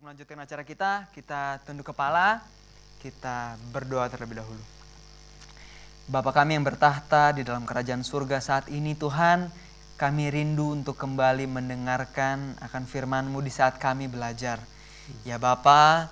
melanjutkan acara kita tunduk kepala, kita berdoa terlebih dahulu. Bapa kami yang bertahta di dalam kerajaan surga saat ini Tuhan, kami rindu untuk kembali mendengarkan akan firman-Mu di saat kami belajar. Ya Bapa,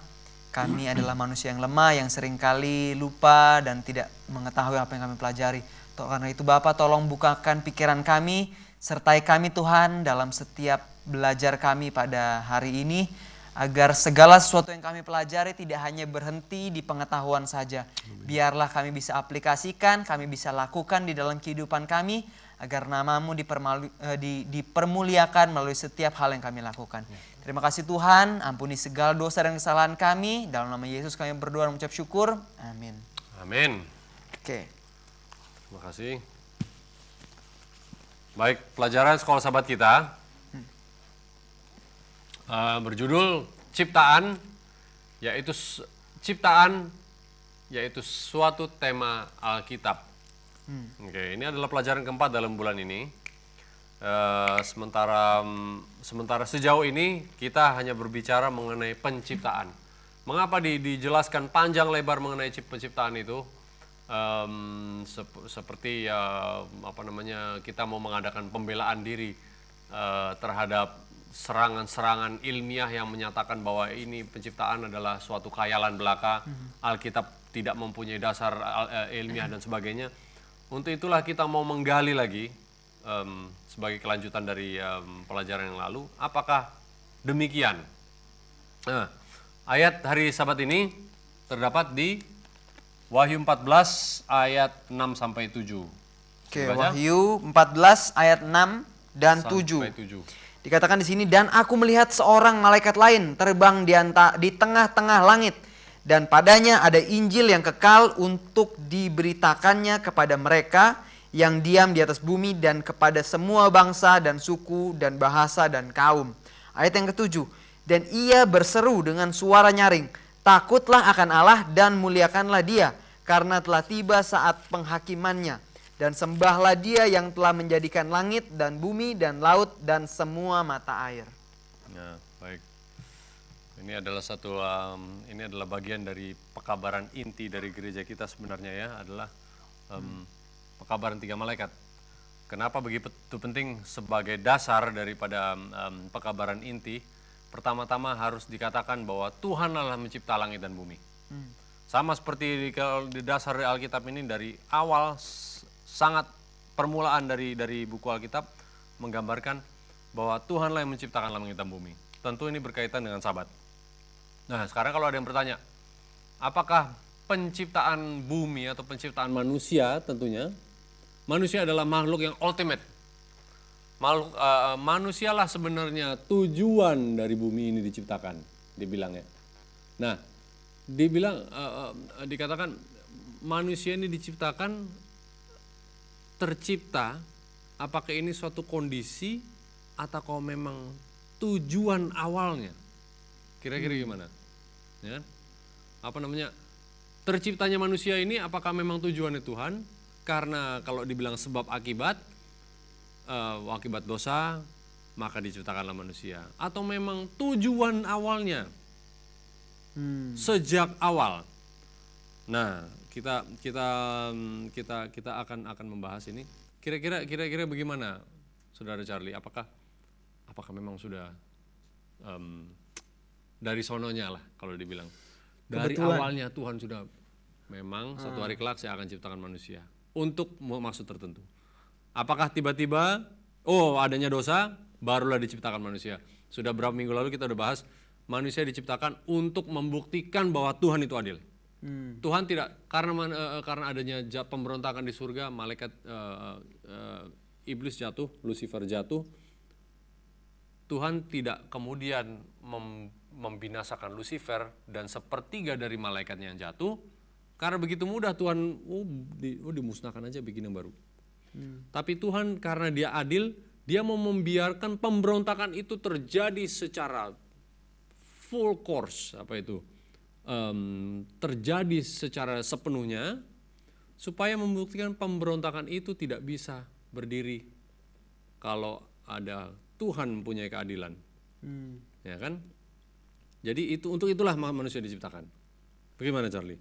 kami adalah manusia yang lemah, yang seringkali lupa dan tidak mengetahui apa yang kami pelajari. Karena itu Bapa, tolong bukakan pikiran kami, sertai kami Tuhan dalam setiap belajar kami pada hari ini, agar segala sesuatu yang kami pelajari tidak hanya berhenti di pengetahuan saja. Biarlah kami bisa aplikasikan, kami bisa lakukan di dalam kehidupan kami, agar nama-Mu dipermuliakan melalui setiap hal yang kami lakukan. Terima kasih Tuhan, ampuni segala dosa dan kesalahan kami. Dalam nama Yesus kami berdoa dan mengucap syukur. Amin. Amin. Oke. Terima kasih. Baik, pelajaran sekolah sahabat kita berjudul ciptaan, yaitu suatu tema Alkitab. Oke, ini adalah pelajaran keempat dalam bulan ini. Sementara sejauh ini kita hanya berbicara mengenai penciptaan. Mengapa dijelaskan panjang lebar mengenai penciptaan itu? Seperti kita mau mengadakan pembelaan diri terhadap serangan-serangan ilmiah yang menyatakan bahwa ini penciptaan adalah suatu khayalan belaka, Alkitab tidak mempunyai dasar ilmiah dan sebagainya. Untuk itulah kita mau menggali lagi sebagai kelanjutan dari pelajaran yang lalu, apakah demikian? Nah, ayat hari Sabat ini terdapat di Wahyu 14 ayat 6 sampai 7. Oke, Wahyu 14 ayat 6 dan 7. Dikatakan di sini, dan aku melihat seorang malaikat lain terbang di tengah-tengah langit, dan padanya ada Injil yang kekal untuk diberitakannya kepada mereka yang diam di atas bumi dan kepada semua bangsa dan suku dan bahasa dan kaum. Ayat yang ketujuh, dan ia berseru dengan suara nyaring, takutlah akan Allah dan muliakanlah Dia, karena telah tiba saat penghakimannya. Dan sembahlah Dia yang telah menjadikan langit dan bumi dan laut dan semua mata air. Nah, baik. Ini adalah bagian dari pekabaran inti dari gereja kita sebenarnya ya, adalah pekabaran 3 malaikat. Kenapa begitu penting sebagai dasar daripada pekabaran inti? Pertama-tama harus dikatakan bahwa Tuhan adalah mencipta langit dan bumi. Sama seperti di dasar Alkitab ini, dari awal sangat permulaan dari buku Alkitab menggambarkan bahwa Tuhanlah yang menciptakan langit dan bumi. Tentu ini berkaitan dengan Sabat. Nah, sekarang kalau ada yang bertanya, apakah penciptaan bumi atau penciptaan manusia, tentunya manusia adalah makhluk yang ultimate. Manusialah sebenarnya tujuan dari bumi ini diciptakan, dibilangnya. Nah, dikatakan manusia ini diciptakan, tercipta, apakah ini suatu kondisi atau kalau memang tujuan awalnya? Kira-kira gimana? Ya kan? Terciptanya manusia ini apakah memang tujuannya Tuhan? Karena kalau dibilang sebab akibat dosa, maka diciptakanlah manusia. Atau memang tujuan awalnya sejak awal. Nah, kita akan membahas ini. Kira-kira bagaimana, Saudara Charlie? Apakah memang sudah dari sononya lah kalau dibilang. Dari awalnya Tuhan sudah memang satu hari kelak saya akan ciptakan manusia untuk maksud tertentu. Apakah tiba-tiba adanya dosa barulah diciptakan manusia? Sudah berapa minggu lalu kita udah bahas manusia diciptakan untuk membuktikan bahwa Tuhan itu adil. Tuhan tidak, karena adanya pemberontakan di surga, malaikat iblis jatuh, Lucifer jatuh, Tuhan tidak kemudian membinasakan Lucifer dan sepertiga dari malaikatnya yang jatuh, karena begitu mudah Tuhan dimusnahkan aja, bikin yang baru. Tapi Tuhan karena Dia adil, Dia mau membiarkan pemberontakan itu terjadi secara full course, terjadi secara sepenuhnya, supaya membuktikan pemberontakan itu tidak bisa berdiri kalau ada Tuhan mempunyai keadilan. Ya kan? Jadi untuk itulah manusia diciptakan. Bagaimana Charlie?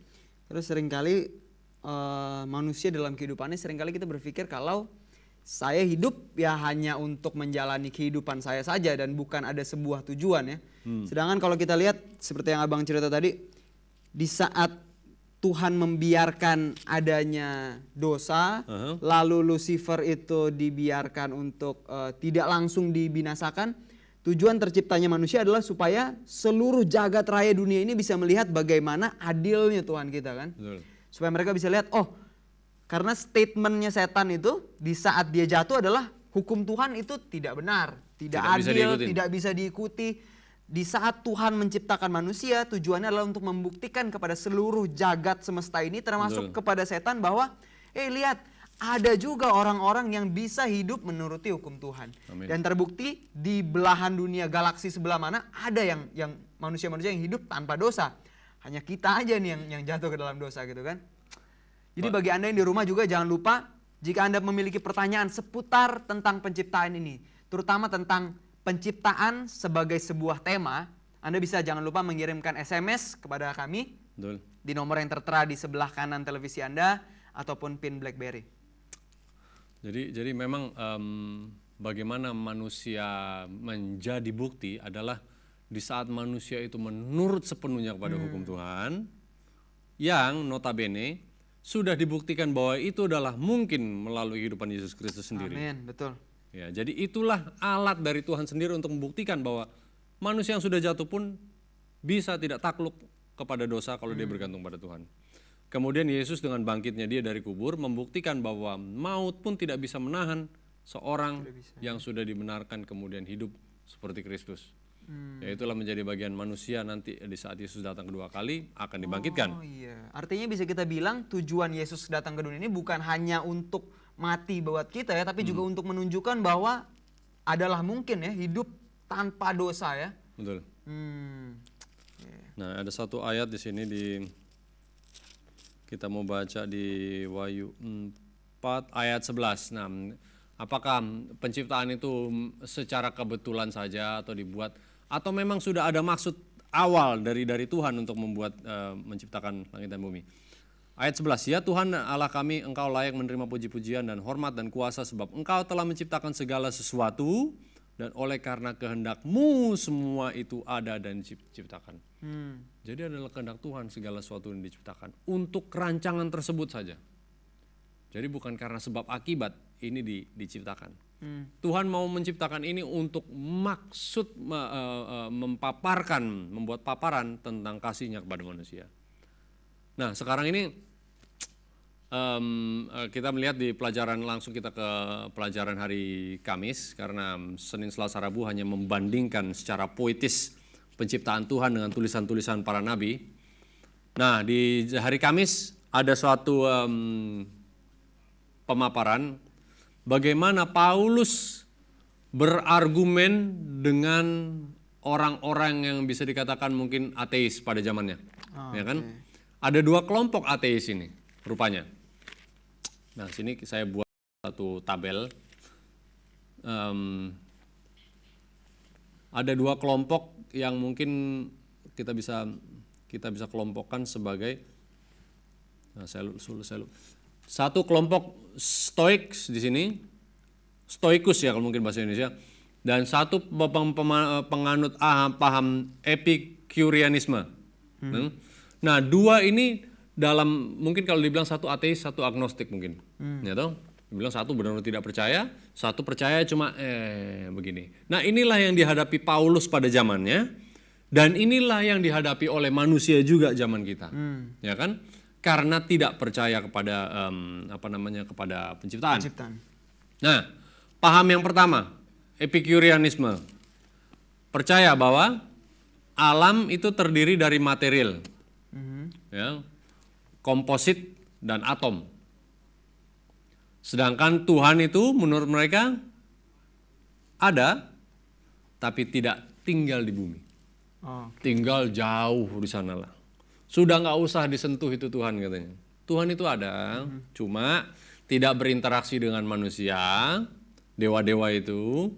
Terus seringkali manusia dalam kehidupannya seringkali kita berpikir kalau saya hidup ya hanya untuk menjalani kehidupan saya saja dan bukan ada sebuah tujuan ya. Sedangkan kalau kita lihat seperti yang Abang cerita tadi, di saat Tuhan membiarkan adanya dosa, lalu Lucifer itu dibiarkan untuk tidak langsung dibinasakan. Tujuan terciptanya manusia adalah supaya seluruh jagat raya dunia ini bisa melihat bagaimana adilnya Tuhan kita kan. Betul. Supaya mereka bisa lihat, oh karena statementnya setan itu di saat dia jatuh adalah hukum Tuhan itu tidak benar, tidak adil, tidak bisa diikuti. Di saat Tuhan menciptakan manusia, tujuannya adalah untuk membuktikan kepada seluruh jagat semesta ini termasuk kepada setan bahwa lihat, ada juga orang-orang yang bisa hidup menuruti hukum Tuhan. Amin. Dan terbukti di belahan dunia galaksi sebelah mana ada yang manusia-manusia yang hidup tanpa dosa. Hanya kita aja nih yang jatuh ke dalam dosa gitu kan. Jadi bagi Anda yang di rumah juga jangan lupa jika Anda memiliki pertanyaan seputar tentang penciptaan ini, terutama tentang penciptaan sebagai sebuah tema, Anda bisa jangan lupa mengirimkan SMS kepada kami. Betul. Di nomor yang tertera di sebelah kanan televisi Anda ataupun pin BlackBerry. Jadi memang bagaimana manusia menjadi bukti adalah di saat manusia itu menurut sepenuhnya kepada hukum Tuhan, yang notabene sudah dibuktikan bahwa itu adalah mungkin melalui kehidupan Yesus Kristus sendiri. Amin, betul. Ya, jadi itulah alat dari Tuhan sendiri untuk membuktikan bahwa manusia yang sudah jatuh pun bisa tidak takluk kepada dosa kalau dia bergantung pada Tuhan. Kemudian Yesus dengan bangkitnya dia dari kubur membuktikan bahwa maut pun tidak bisa menahan seorang yang sudah dibenarkan kemudian hidup seperti Kristus. Ya, itulah menjadi bagian manusia nanti di saat Yesus datang kedua kali akan dibangkitkan. Oh iya, artinya bisa kita bilang tujuan Yesus datang ke dunia ini bukan hanya untuk mati buat kita ya, tapi juga untuk menunjukkan bahwa adalah mungkin ya hidup tanpa dosa ya. Betul. Nah, ada satu ayat di sini kita mau baca di Wahyu 4 ayat 11. Nah, apakah penciptaan itu secara kebetulan saja atau dibuat atau memang sudah ada maksud awal dari Tuhan untuk membuat menciptakan langit dan bumi? Ayat 11, ya Tuhan Allah kami, Engkau layak menerima puji-pujian dan hormat dan kuasa sebab Engkau telah menciptakan segala sesuatu dan oleh karena kehendak-Mu semua itu ada dan diciptakan. Jadi adalah kehendak Tuhan segala sesuatu yang diciptakan untuk rancangan tersebut saja. Jadi bukan karena sebab akibat ini diciptakan. Tuhan mau menciptakan ini untuk maksud membuat paparan tentang kasih-Nya kepada manusia. Nah, sekarang ini kita melihat di pelajaran langsung kita ke pelajaran hari Kamis karena Senin, Selasa, Rabu hanya membandingkan secara poetis penciptaan Tuhan dengan tulisan-tulisan para nabi. Nah, di hari Kamis ada suatu pemaparan bagaimana Paulus berargumen dengan orang-orang yang bisa dikatakan mungkin ateis pada zamannya, ya kan? Ada dua kelompok ateis ini rupanya. Nah, sini saya buat satu tabel. Ada dua kelompok yang mungkin kita bisa kelompokkan sebagai satu kelompok Stoiks di sini, Stoikus ya kalau mungkin bahasa Indonesia, dan satu penganut paham Epikureanisme. Nah, dua ini dalam mungkin kalau dibilang satu ateis, satu agnostik mungkin, ya toh? Dibilang satu benar-benar tidak percaya, satu percaya cuma begini. Nah, inilah yang dihadapi Paulus pada zamannya, dan inilah yang dihadapi oleh manusia juga zaman kita, ya kan? Karena tidak percaya kepada kepada penciptaan. Nah, paham yang pertama, Epikureanisme, percaya bahwa alam itu terdiri dari material. Ya, komposit dan atom. Sedangkan Tuhan itu menurut mereka ada, tapi tidak tinggal di bumi. Tinggal jauh di sana lah. Sudah nggak usah disentuh itu Tuhan katanya. Tuhan itu ada, cuma tidak berinteraksi dengan manusia, dewa-dewa itu,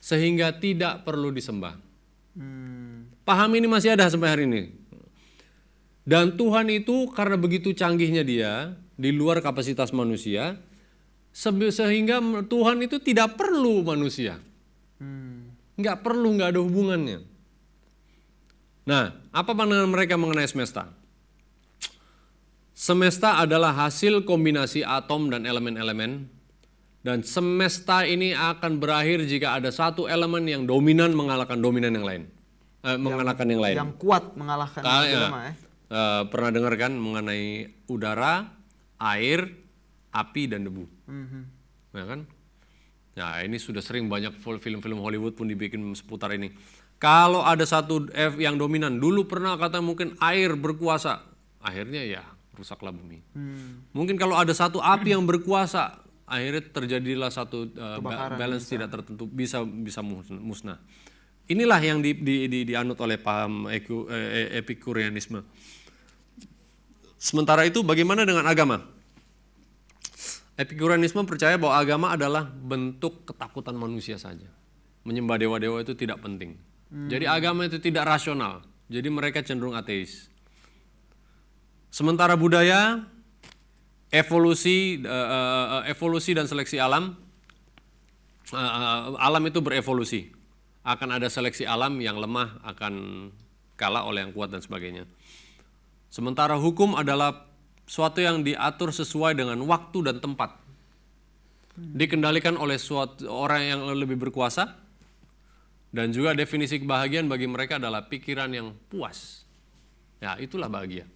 sehingga tidak perlu disembah. Paham ini masih ada sampai hari ini. Dan Tuhan itu karena begitu canggihnya dia, di luar kapasitas manusia, sehingga Tuhan itu tidak perlu manusia. Nggak perlu, nggak ada hubungannya. Nah, apa pandangan mereka mengenai semesta? Semesta adalah hasil kombinasi atom dan elemen-elemen. Dan semesta ini akan berakhir jika ada satu elemen yang dominan mengalahkan dominan yang lain. Mengalahkan yang lain. Yang kuat mengalahkan yang lemah ya. Pernah dengar kan mengenai udara, air, api, dan debu. Ya kan? Nah, ini sudah sering banyak film-film Hollywood pun dibikin seputar ini. Kalau ada satu yang dominan, dulu pernah kata mungkin air berkuasa, akhirnya ya rusaklah bumi. Mungkin kalau ada satu api yang berkuasa, akhirnya terjadilah satu balance tidak tertentu, bisa musnah. Inilah yang dianut oleh paham Epikurianisme. Sementara itu bagaimana dengan agama? Epikurianisme percaya bahwa agama adalah bentuk ketakutan manusia saja. Menyembah dewa-dewa itu tidak penting. Jadi agama itu tidak rasional. Jadi mereka cenderung ateis. Sementara budaya, evolusi dan seleksi alam, alam itu berevolusi. Akan ada seleksi alam yang lemah akan kalah oleh yang kuat dan sebagainya. Sementara hukum adalah suatu yang diatur sesuai dengan waktu dan tempat. Dikendalikan oleh suatu orang yang lebih berkuasa. Dan juga definisi kebahagiaan bagi mereka adalah pikiran yang puas. Ya, itulah bahagia.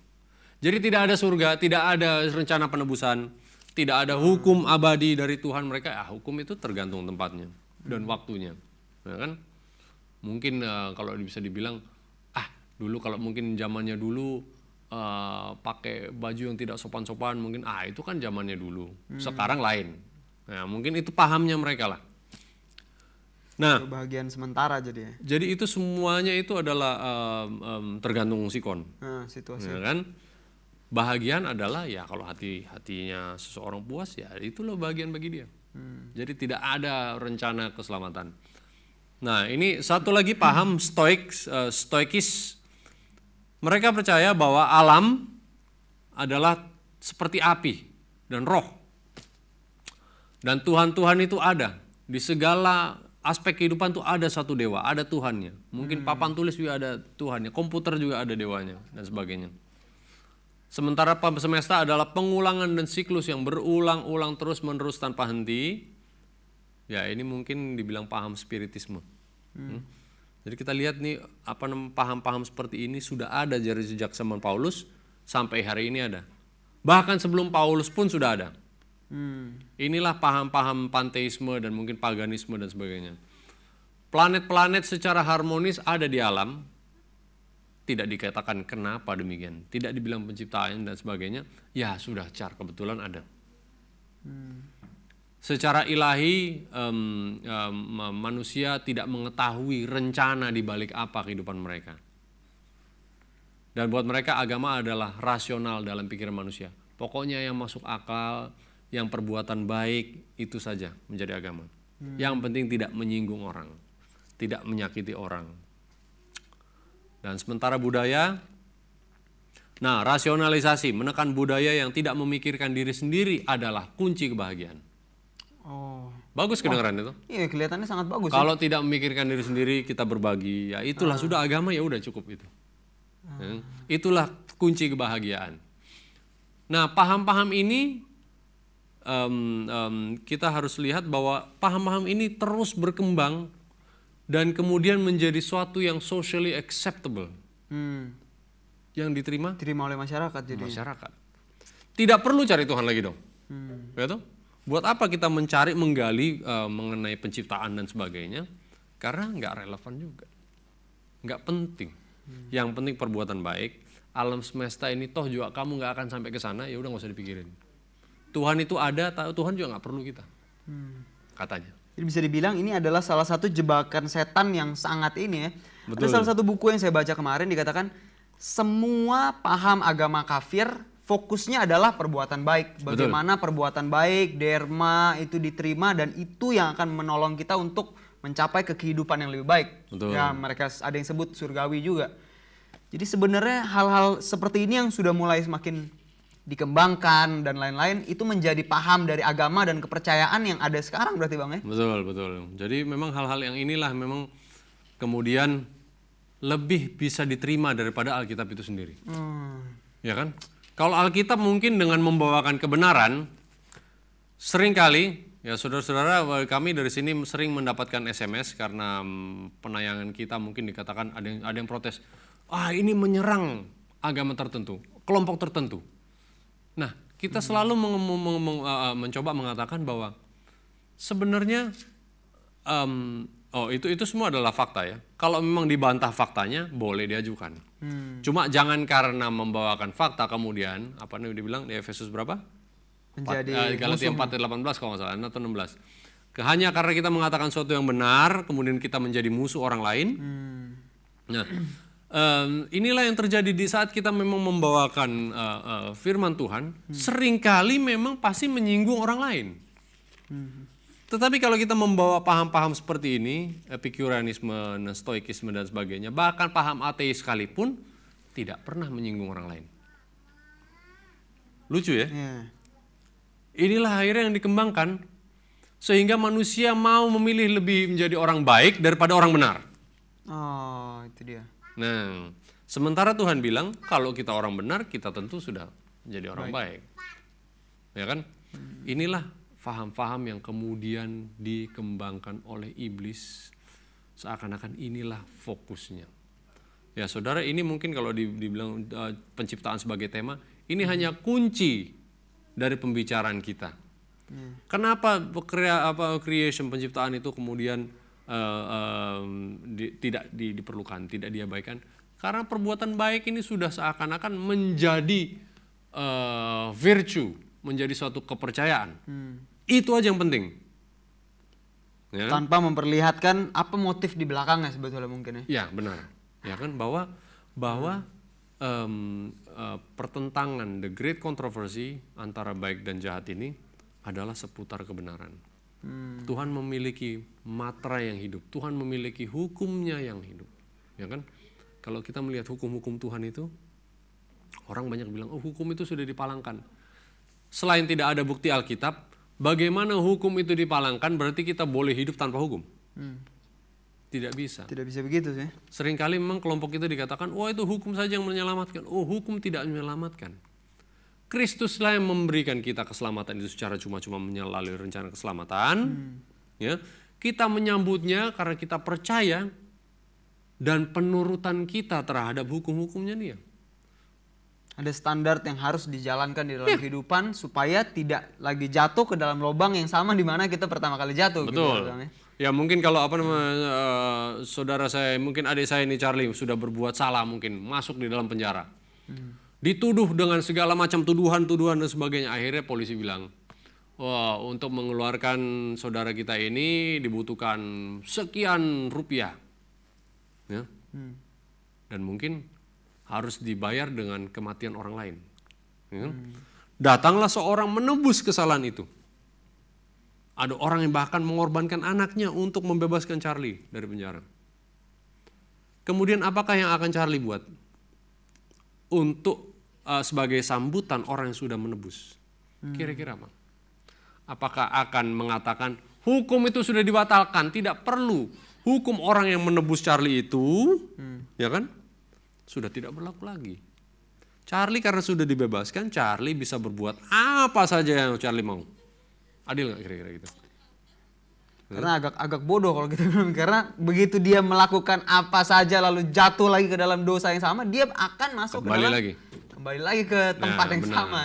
Jadi tidak ada surga, tidak ada rencana penebusan, tidak ada hukum abadi dari Tuhan mereka. Ya, hukum itu tergantung tempatnya dan waktunya. Ya kan? Mungkin kalau bisa dibilang, dulu kalau mungkin zamannya dulu pakai baju yang tidak sopan-sopan, mungkin itu kan zamannya dulu. Sekarang lain. Nah, mungkin itu pahamnya mereka lah. Nah, bagian sementara jadi. Jadi itu semuanya itu adalah tergantung sikon. Situasi. Ya kan? Bahagian adalah ya kalau hatinya seseorang puas ya itulah bahagian bagi dia. Jadi tidak ada rencana keselamatan. Nah, ini satu lagi paham stoikis. Mereka percaya bahwa alam adalah seperti api dan roh. Dan Tuhan-Tuhan itu ada di segala aspek kehidupan tuh ada satu dewa, ada Tuhannya. Mungkin papan tulis juga ada Tuhannya, komputer juga ada dewanya dan sebagainya. Sementara semesta adalah pengulangan dan siklus yang berulang-ulang terus-menerus tanpa henti. Ya, ini mungkin dibilang paham spiritisme. Jadi kita lihat nih paham-paham seperti ini sudah ada dari sejak zaman Paulus sampai hari ini ada. Bahkan sebelum Paulus pun sudah ada. Inilah paham-paham panteisme dan mungkin paganisme dan sebagainya. Planet-planet secara harmonis ada di alam, tidak dikatakan kenapa demikian, tidak dibilang penciptaan dan sebagainya, ya sudah secara kebetulan ada. Secara ilahi manusia tidak mengetahui rencana di balik apa kehidupan mereka. Dan buat mereka agama adalah rasional dalam pikiran manusia. Pokoknya yang masuk akal, yang perbuatan baik itu saja menjadi agama. Yang penting tidak menyinggung orang, tidak menyakiti orang. Dan sementara budaya, rasionalisasi, menekan budaya yang tidak memikirkan diri sendiri adalah kunci kebahagiaan. Bagus kedengaran itu? Iya, kelihatannya sangat bagus. Kalau tidak memikirkan diri sendiri, kita berbagi, ya itulah sudah agama, ya udah cukup itu. Itulah kunci kebahagiaan. Nah, paham-paham ini kita harus lihat bahwa paham-paham ini terus berkembang dan kemudian menjadi suatu yang socially acceptable, yang diterima oleh masyarakat. Jadi masyarakat tidak perlu cari Tuhan lagi dong. Betul? Buat apa kita menggali mengenai penciptaan dan sebagainya? Karena nggak relevan juga, nggak penting. Yang penting perbuatan baik. Alam semesta ini toh juga kamu nggak akan sampai ke sana, ya udah nggak usah dipikirin. Tuhan itu ada, Tuhan juga nggak perlu kita, katanya. Jadi bisa dibilang ini adalah salah satu jebakan setan yang sangat ini ya. Betul. Ada salah satu buku yang saya baca kemarin dikatakan semua paham agama kafir fokusnya adalah perbuatan baik. Bagaimana perbuatan baik, derma itu diterima dan itu yang akan menolong kita untuk mencapai ke kehidupan yang lebih baik. Betul. Ya, mereka ada yang sebut surgawi juga. Jadi sebenarnya hal-hal seperti ini yang sudah mulai semakin dikembangkan dan lain-lain itu menjadi paham dari agama dan kepercayaan yang ada sekarang berarti Bang ya? Betul, betul. Jadi memang hal-hal yang inilah memang kemudian lebih bisa diterima daripada Alkitab itu sendiri. Ya kan? Kalau Alkitab mungkin dengan membawakan kebenaran, seringkali, ya saudara-saudara, kami dari sini sering mendapatkan SMS karena penayangan kita mungkin dikatakan ada yang protes. Ini menyerang agama tertentu, kelompok tertentu. Nah, kita selalu mencoba mengatakan bahwa sebenarnya itu semua adalah fakta ya. Kalau memang dibantah faktanya, boleh diajukan. Cuma jangan karena membawakan fakta kemudian, apa nih dibilang di Efesus berapa? Menjadi Galatia 4:18 kalau nggak salah, atau 16. Hanya karena kita mengatakan sesuatu yang benar, kemudian kita menjadi musuh orang lain. Nah, inilah yang terjadi di saat kita memang membawakan firman Tuhan, seringkali memang pasti menyinggung orang lain. Tetapi kalau kita membawa paham-paham seperti ini, epikureanisme, stoikisme dan sebagainya, bahkan paham ateis sekalipun, tidak pernah menyinggung orang lain. Lucu ya? Inilah akhirnya yang dikembangkan, sehingga manusia mau memilih lebih menjadi orang baik daripada orang benar. Oh, itu dia. Nah, sementara Tuhan bilang, kalau kita orang benar, kita tentu sudah menjadi orang baik. Ya kan? Inilah faham-faham yang kemudian dikembangkan oleh iblis, seakan-akan inilah fokusnya. Ya saudara, ini mungkin kalau dibilang penciptaan sebagai tema, ini hanya kunci dari pembicaraan kita. Kenapa creation, penciptaan itu kemudian tidak diperlukan, tidak diabaikan? Karena perbuatan baik ini sudah seakan-akan menjadi virtue, menjadi suatu kepercayaan. Itu aja yang penting. Ya. Tanpa memperlihatkan apa motif di belakangnya sebetulnya mungkin ya. Ya benar. Ya kan bahwa pertentangan, the great controversy antara baik dan jahat ini adalah seputar kebenaran. Tuhan memiliki matra yang hidup. Tuhan memiliki hukumnya yang hidup. Ya kan? Kalau kita melihat hukum-hukum Tuhan itu, orang banyak bilang, hukum itu sudah dipalangkan. Selain tidak ada bukti Alkitab, bagaimana hukum itu dipalangkan berarti kita boleh hidup tanpa hukum? Tidak bisa. Tidak bisa begitu sih. Seringkali memang kelompok itu dikatakan, itu hukum saja yang menyelamatkan. Hukum tidak menyelamatkan. Kristuslah yang memberikan kita keselamatan itu secara cuma-cuma melalui rencana keselamatan. Ya, kita menyambutnya karena kita percaya dan penurutan kita terhadap hukum-hukumnya dia. Ada standar yang harus dijalankan di dalam kehidupan supaya tidak lagi jatuh ke dalam lubang yang sama di mana kita pertama kali jatuh. Betul. Gitu, ya mungkin kalau saudara saya, mungkin adik saya ini Charlie sudah berbuat salah, mungkin masuk di dalam penjara. Dituduh dengan segala macam tuduhan dan sebagainya. Akhirnya polisi bilang, untuk mengeluarkan saudara kita ini dibutuhkan sekian rupiah. Ya. Dan mungkin harus dibayar dengan kematian orang lain. Ya. Datanglah seorang menebus kesalahan itu. Ada orang yang bahkan mengorbankan anaknya untuk membebaskan Charlie dari penjara. Kemudian apakah yang akan Charlie buat? Untuk sebagai sambutan orang yang sudah menebus. Kira-kira apa? Apakah akan mengatakan hukum itu sudah dibatalkan, tidak perlu hukum orang yang menebus Charlie itu, ya kan? Sudah tidak berlaku lagi. Charlie karena sudah dibebaskan, Charlie bisa berbuat apa saja yang Charlie mau. Adil nggak kira-kira gitu? Karena agak bodoh kalau gitu. Karena begitu dia melakukan apa saja lalu jatuh lagi ke dalam dosa yang sama, dia akan masuk kembali lagi ke tempat yang benar. Sama.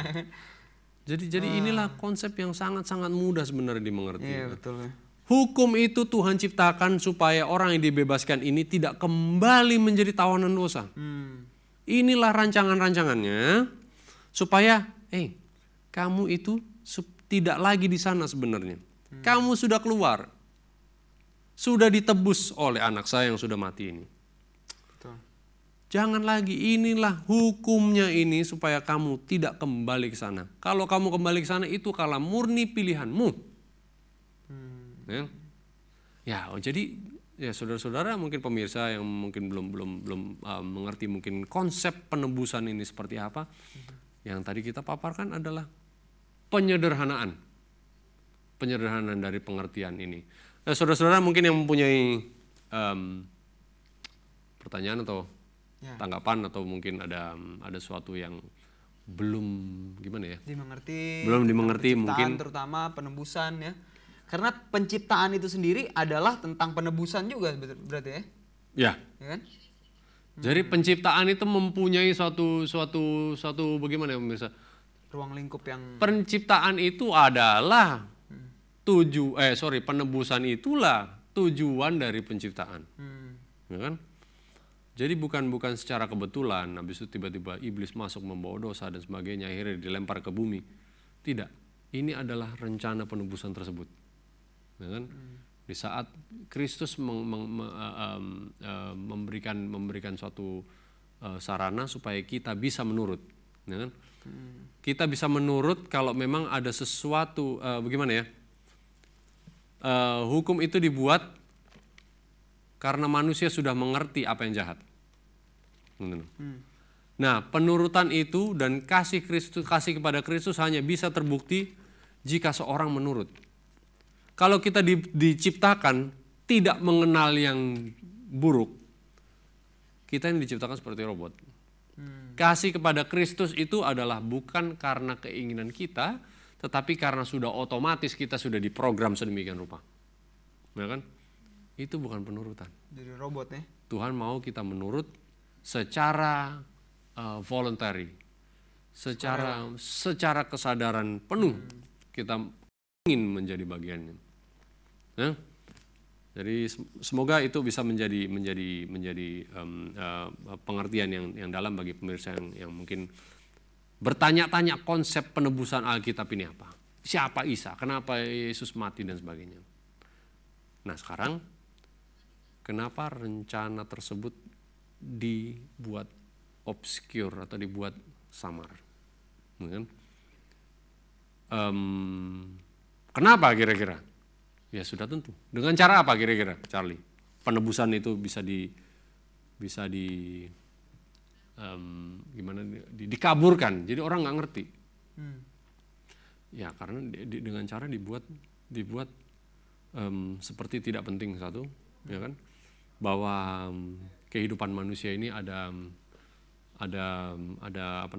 Jadi inilah konsep yang sangat-sangat mudah sebenarnya dimengerti. Iya, betul. Hukum itu Tuhan ciptakan supaya orang yang dibebaskan ini tidak kembali menjadi tawanan dosa. Inilah rancangan-rancangannya supaya kamu itu tidak lagi di sana sebenarnya. Kamu sudah keluar. Sudah ditebus oleh anak saya yang sudah mati ini. Betul. Jangan lagi, inilah hukumnya ini supaya kamu tidak kembali ke sana. Kalau kamu kembali ke sana itu kalau murni pilihanmu. Ya. Ya, jadi ya saudara-saudara mungkin pemirsa yang mungkin belum mengerti mungkin konsep penebusan ini seperti apa. Yang tadi kita paparkan adalah penyederhanaan dari pengertian ini. Nah, saudara-saudara mungkin yang mempunyai pertanyaan atau tanggapan atau mungkin ada suatu yang belum gimana ya? Belum dimengerti mungkin, terutama penebusan ya. Karena penciptaan itu sendiri adalah tentang penebusan juga berarti ya? Ya. Ya kan? Jadi penciptaan itu mempunyai suatu bagaimana ya pemirsa? Ruang lingkup yang penciptaan itu adalah penebusan itulah tujuan dari penciptaan. Ya kan? Jadi bukan secara kebetulan habis itu tiba-tiba iblis masuk membawa dosa dan sebagainya akhirnya dilempar ke bumi. Tidak. Ini adalah rencana penebusan tersebut. Ya kan? Di saat Kristus memberikan suatu sarana supaya kita bisa menurut, ya kan? Kita bisa menurut kalau memang ada sesuatu bagaimana ya? Hukum itu dibuat karena manusia sudah mengerti apa yang jahat. Nah, penurutan itu dan kasih kepada Kristus hanya bisa terbukti jika seorang menurut. Kalau kita diciptakan tidak mengenal yang buruk, kita yang diciptakan seperti robot. Kasih kepada Kristus itu adalah bukan karena keinginan kita, tetapi karena sudah otomatis kita sudah diprogram sedemikian rupa. Ya kan? Itu bukan penurutan. Jadi robot ya. Tuhan mau kita menurut secara voluntary, secara kesadaran penuh kita ingin menjadi bagiannya. Nah, jadi semoga itu bisa menjadi pengertian yang dalam bagi pemirsa yang mungkin bertanya-tanya konsep penebusan Alkitab ini apa? Siapa Isa? Kenapa Yesus mati dan sebagainya? Nah sekarang kenapa rencana tersebut dibuat obscure atau dibuat samar? Kenapa kira-kira? Ya sudah tentu. Dengan cara apa kira-kira, Charlie? Penebusan itu bisa dikaburkan. Jadi orang nggak ngerti. Ya karena dengan cara dibuat seperti tidak penting satu, ya kan? Bahwa kehidupan manusia ini ada ada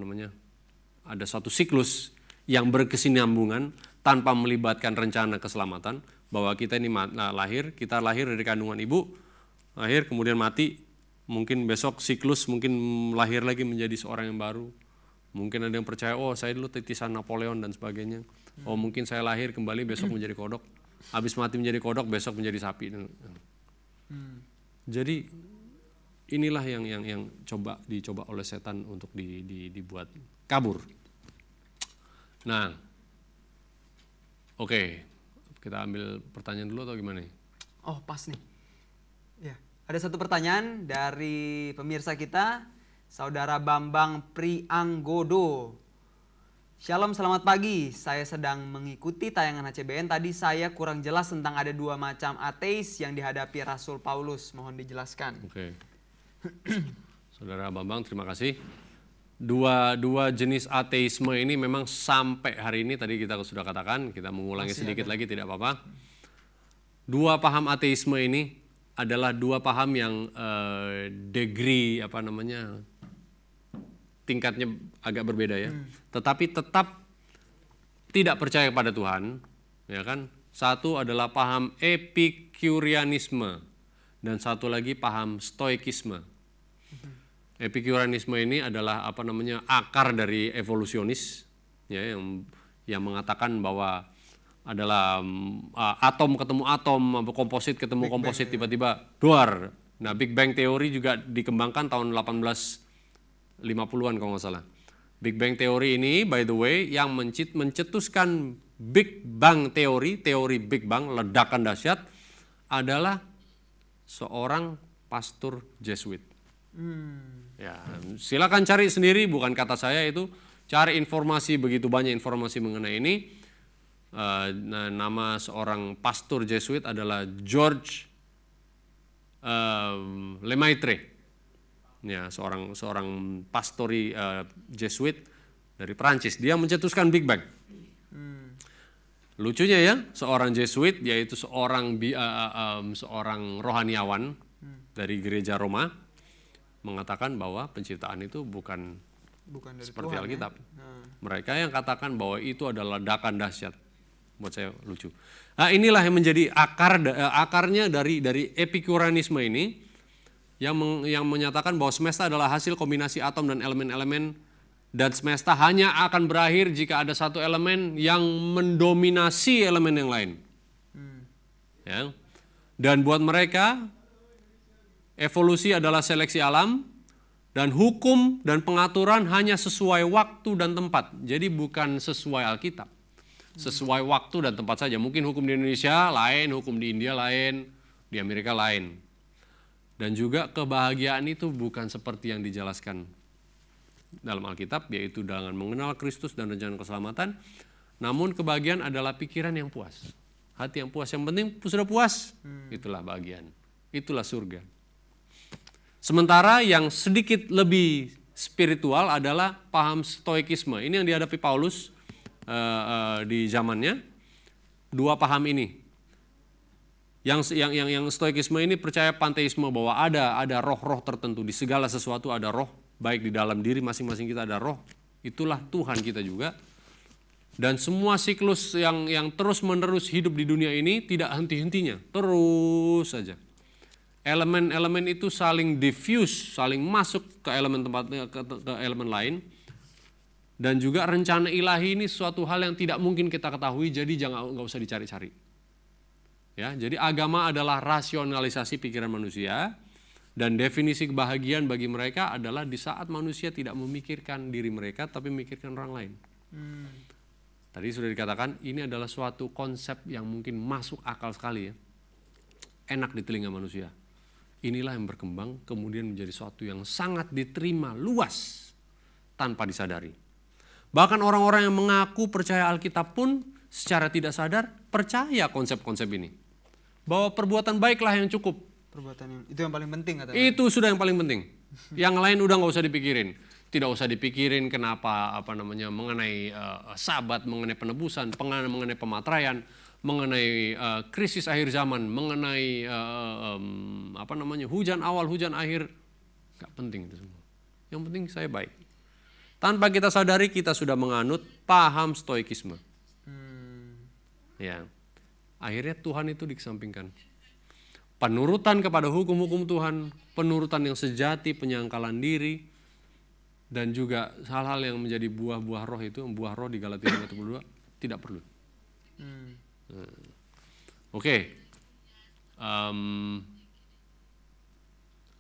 satu siklus yang berkesinambungan tanpa melibatkan rencana keselamatan. Bahwa kita ini lahir dari kandungan ibu, lahir kemudian mati, mungkin besok siklus, mungkin lahir lagi menjadi seorang yang baru. Mungkin ada yang percaya, oh saya dulu titisan Napoleon dan sebagainya. Oh mungkin saya lahir kembali besok menjadi kodok, habis mati menjadi kodok besok menjadi sapi. Jadi inilah yang dicoba oleh setan untuk dibuat kabur. Nah, oke. Kita ambil pertanyaan dulu atau gimana nih? Oh pas nih. Ya, ada satu pertanyaan dari pemirsa kita, Saudara Bambang Prianggodo. Shalom, selamat pagi. Saya sedang mengikuti tayangan HCBN. Tadi saya kurang jelas tentang ada dua macam ateis yang dihadapi Rasul Paulus. Mohon dijelaskan. Oke. Saudara Bambang, terima kasih. Dua jenis ateisme ini memang sampai hari ini tadi kita sudah katakan, kita mengulangi sedikit lagi tidak apa-apa. Dua paham ateisme ini adalah dua paham yang degree tingkatnya agak berbeda ya. Tetapi tetap tidak percaya kepada Tuhan, ya kan? Satu adalah paham Epikureanisme dan satu lagi paham Stoikisme. Epikureanisme ini adalah akar dari evolusionis ya, yang mengatakan bahwa adalah atom ketemu atom, komposit ketemu komposit, tiba-tiba duar. Nah, Big Bang teori juga dikembangkan tahun 1850-an kalau nggak salah. Big Bang teori ini by the way yang mencetuskan Big Bang teori Big Bang, ledakan dahsyat, adalah seorang pastor Jesuit. Ya, silakan cari sendiri, bukan kata saya itu. Cari informasi, begitu banyak informasi mengenai ini. nama seorang pastor Jesuit adalah George Lemaitre. Ya, seorang pastori Jesuit dari Perancis. Dia mencetuskan Big Bang. Lucunya ya, seorang Jesuit yaitu seorang rohaniawan dari gereja Roma mengatakan bahwa penciptaan itu bukan Bukan dari seperti Tuhan, Alkitab. ya? Nah. Mereka yang katakan bahwa itu adalah ledakan dahsyat. Buat saya lucu. Nah, inilah yang menjadi akarnya dari epikureanisme ini yang menyatakan bahwa semesta adalah hasil kombinasi atom dan elemen-elemen, dan semesta hanya akan berakhir jika ada satu elemen yang mendominasi elemen yang lain. Ya. Dan buat mereka evolusi adalah seleksi alam, dan hukum dan pengaturan hanya sesuai waktu dan tempat. Jadi bukan sesuai Alkitab. Sesuai waktu dan tempat saja. Mungkin hukum di Indonesia lain, hukum di India lain, di Amerika lain. Dan juga kebahagiaan itu bukan seperti yang dijelaskan dalam Alkitab, yaitu dengan mengenal Kristus dan rencana keselamatan. Namun kebahagiaan adalah pikiran yang puas. Hati yang puas. Yang penting sudah puas, itulah bahagian. Itulah surga. Sementara yang sedikit lebih spiritual adalah paham stoikisme. Ini yang dihadapi Paulus di zamannya. Dua paham ini. Yang stoikisme ini percaya panteisme, bahwa ada roh-roh tertentu. Di segala sesuatu ada roh. Baik di dalam diri masing-masing kita ada roh. Itulah Tuhan kita juga. Dan semua siklus yang terus-menerus hidup di dunia ini tidak henti-hentinya. Terus saja. Elemen-elemen itu saling diffuse, saling masuk ke elemen ke elemen lain. Dan juga rencana ilahi ini suatu hal yang tidak mungkin kita ketahui, jadi nggak usah dicari-cari. Ya, jadi agama adalah rasionalisasi pikiran manusia, dan definisi kebahagiaan bagi mereka adalah di saat manusia tidak memikirkan diri mereka, tapi memikirkan orang lain. Tadi sudah dikatakan ini adalah suatu konsep yang mungkin masuk akal sekali ya, enak di telinga manusia. Inilah yang berkembang kemudian menjadi suatu yang sangat diterima luas tanpa disadari. Bahkan orang-orang yang mengaku percaya Alkitab pun secara tidak sadar percaya konsep-konsep ini. Bahwa perbuatan baiklah yang cukup. Itu yang paling penting katanya. Itu sudah yang paling penting. Yang lain udah nggak usah dipikirin. Tidak usah dipikirin kenapa mengenai sabat, mengenai penebusan, mengenai pematraian, mengenai krisis akhir zaman, mengenai hujan awal, hujan akhir. Nggak penting itu semua. Yang penting saya baik. Tanpa kita sadari kita sudah menganut paham stoikisme. Ya. Akhirnya Tuhan itu dikesampingkan. Penurutan kepada hukum-hukum Tuhan, penurutan yang sejati, penyangkalan diri, dan juga hal-hal yang menjadi buah-buah roh itu, buah roh di Galatia 5:22 tidak perlu. Oke.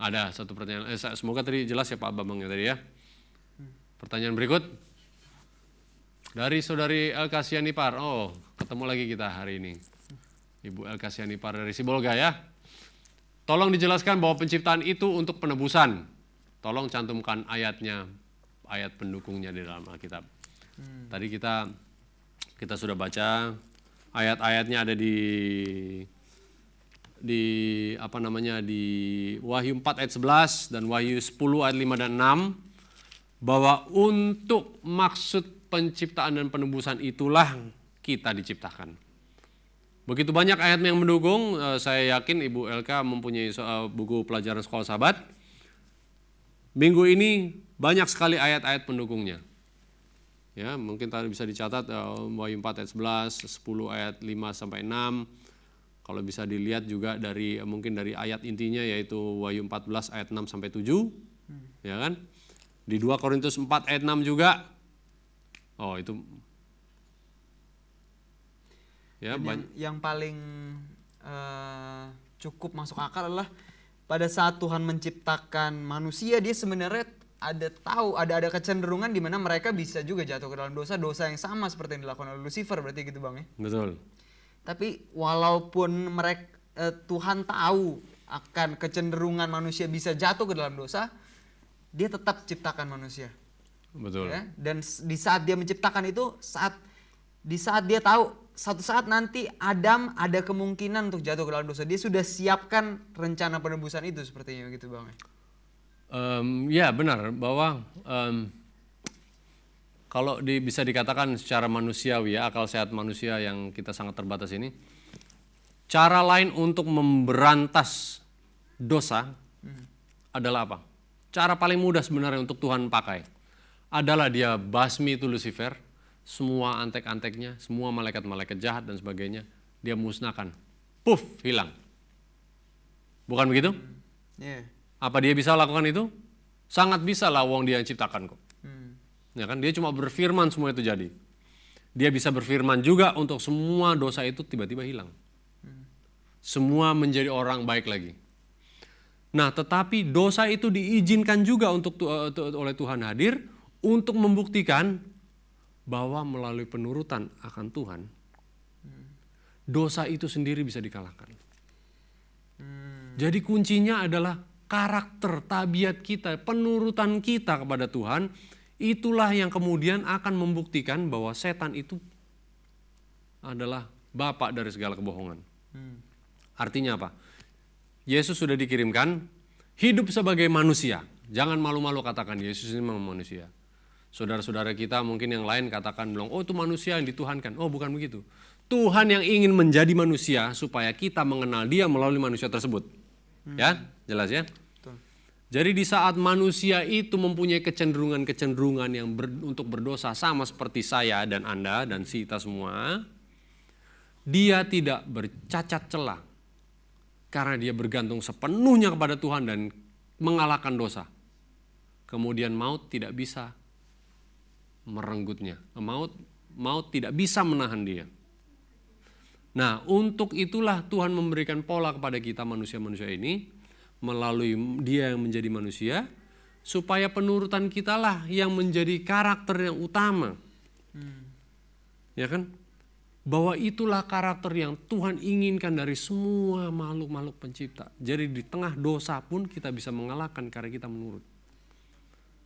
Ada satu pertanyaan. Semoga tadi jelas ya Pak Bambang ya tadi ya. Pertanyaan berikut dari saudari Elka Sianipar. Oh, ketemu lagi kita hari ini. Ibu Elka Sianipar dari Sibolga ya. Tolong dijelaskan bahwa penciptaan itu untuk penebusan. Tolong cantumkan ayatnya, ayat pendukungnya di dalam Alkitab. Tadi kita sudah baca ayat-ayatnya ada di Wahyu 4 ayat 11 dan Wahyu 10 ayat 5 dan 6, bahwa untuk maksud penciptaan dan penebusan itulah kita diciptakan. Begitu banyak ayat yang mendukung. Saya yakin Ibu Elka mempunyai buku pelajaran sekolah sahabat. Minggu ini banyak sekali ayat-ayat pendukungnya. Ya, mungkin tadi bisa dicatat Wahyu 4 ayat 11, 10 ayat 5 sampai 6. Kalau bisa dilihat juga mungkin dari ayat intinya yaitu Wahyu 14 ayat 6 sampai 7. Ya kan? Di 2 Korintus 4 ayat 6 juga. Oh, itu ya, yang paling cukup masuk akal adalah pada saat Tuhan menciptakan manusia, dia sebenarnya ada kecenderungan di mana mereka bisa juga jatuh ke dalam dosa yang sama seperti yang dilakukan oleh Lucifer, berarti gitu Bang ya. Betul. Tapi walaupun Tuhan tahu akan kecenderungan manusia bisa jatuh ke dalam dosa, dia tetap ciptakan manusia. Betul. Ya? Dan di saat dia menciptakan itu, di saat dia tahu suatu saat nanti Adam ada kemungkinan untuk jatuh ke dalam dosa. Dia sudah siapkan rencana penebusan itu sepertinya gitu Bang. Ya benar bahwa kalau bisa dikatakan secara manusiawi ya, akal sehat manusia yang kita sangat terbatas ini, cara lain untuk memberantas dosa adalah apa? Cara paling mudah sebenarnya untuk Tuhan pakai adalah dia basmi itu Lucifer, semua antek-anteknya, semua malaikat-malaikat jahat dan sebagainya, dia musnahkan. Puff, hilang. Bukan begitu? Apa dia bisa lakukan itu? Sangat bisa lah, wong dia yang ciptakan kok. Ya kan, dia cuma berfirman semua itu jadi. Dia bisa berfirman juga untuk semua dosa itu tiba-tiba hilang. Semua menjadi orang baik lagi. Nah, tetapi dosa itu diizinkan juga oleh Tuhan hadir untuk membuktikan bahwa melalui penurutan akan Tuhan, dosa itu sendiri bisa dikalahkan. Jadi kuncinya adalah karakter, tabiat kita, penurutan kita kepada Tuhan. Itulah yang kemudian akan membuktikan bahwa setan itu adalah bapak dari segala kebohongan. Artinya apa? Yesus sudah dikirimkan hidup sebagai manusia. Jangan malu-malu katakan Yesus ini memang manusia. Saudara-saudara kita mungkin yang lain katakan bilang, oh itu manusia yang dituhankan. Oh bukan begitu. Tuhan yang ingin menjadi manusia supaya kita mengenal Dia melalui manusia tersebut. Ya, jelas ya? Jadi di saat manusia itu mempunyai kecenderungan-kecenderungan yang untuk berdosa sama seperti saya dan Anda dan kita semua, dia tidak bercacat celah karena dia bergantung sepenuhnya kepada Tuhan dan mengalahkan dosa. Kemudian maut tidak bisa merenggutnya, maut tidak bisa menahan dia. Nah, untuk itulah Tuhan memberikan pola kepada kita manusia-manusia ini melalui dia yang menjadi manusia, supaya penurutan kita lah yang menjadi karakter yang utama. Ya kan? Bahwa itulah karakter yang Tuhan inginkan dari semua makhluk-makhluk pencipta. Jadi di tengah dosa pun kita bisa mengalahkan karena kita menurut.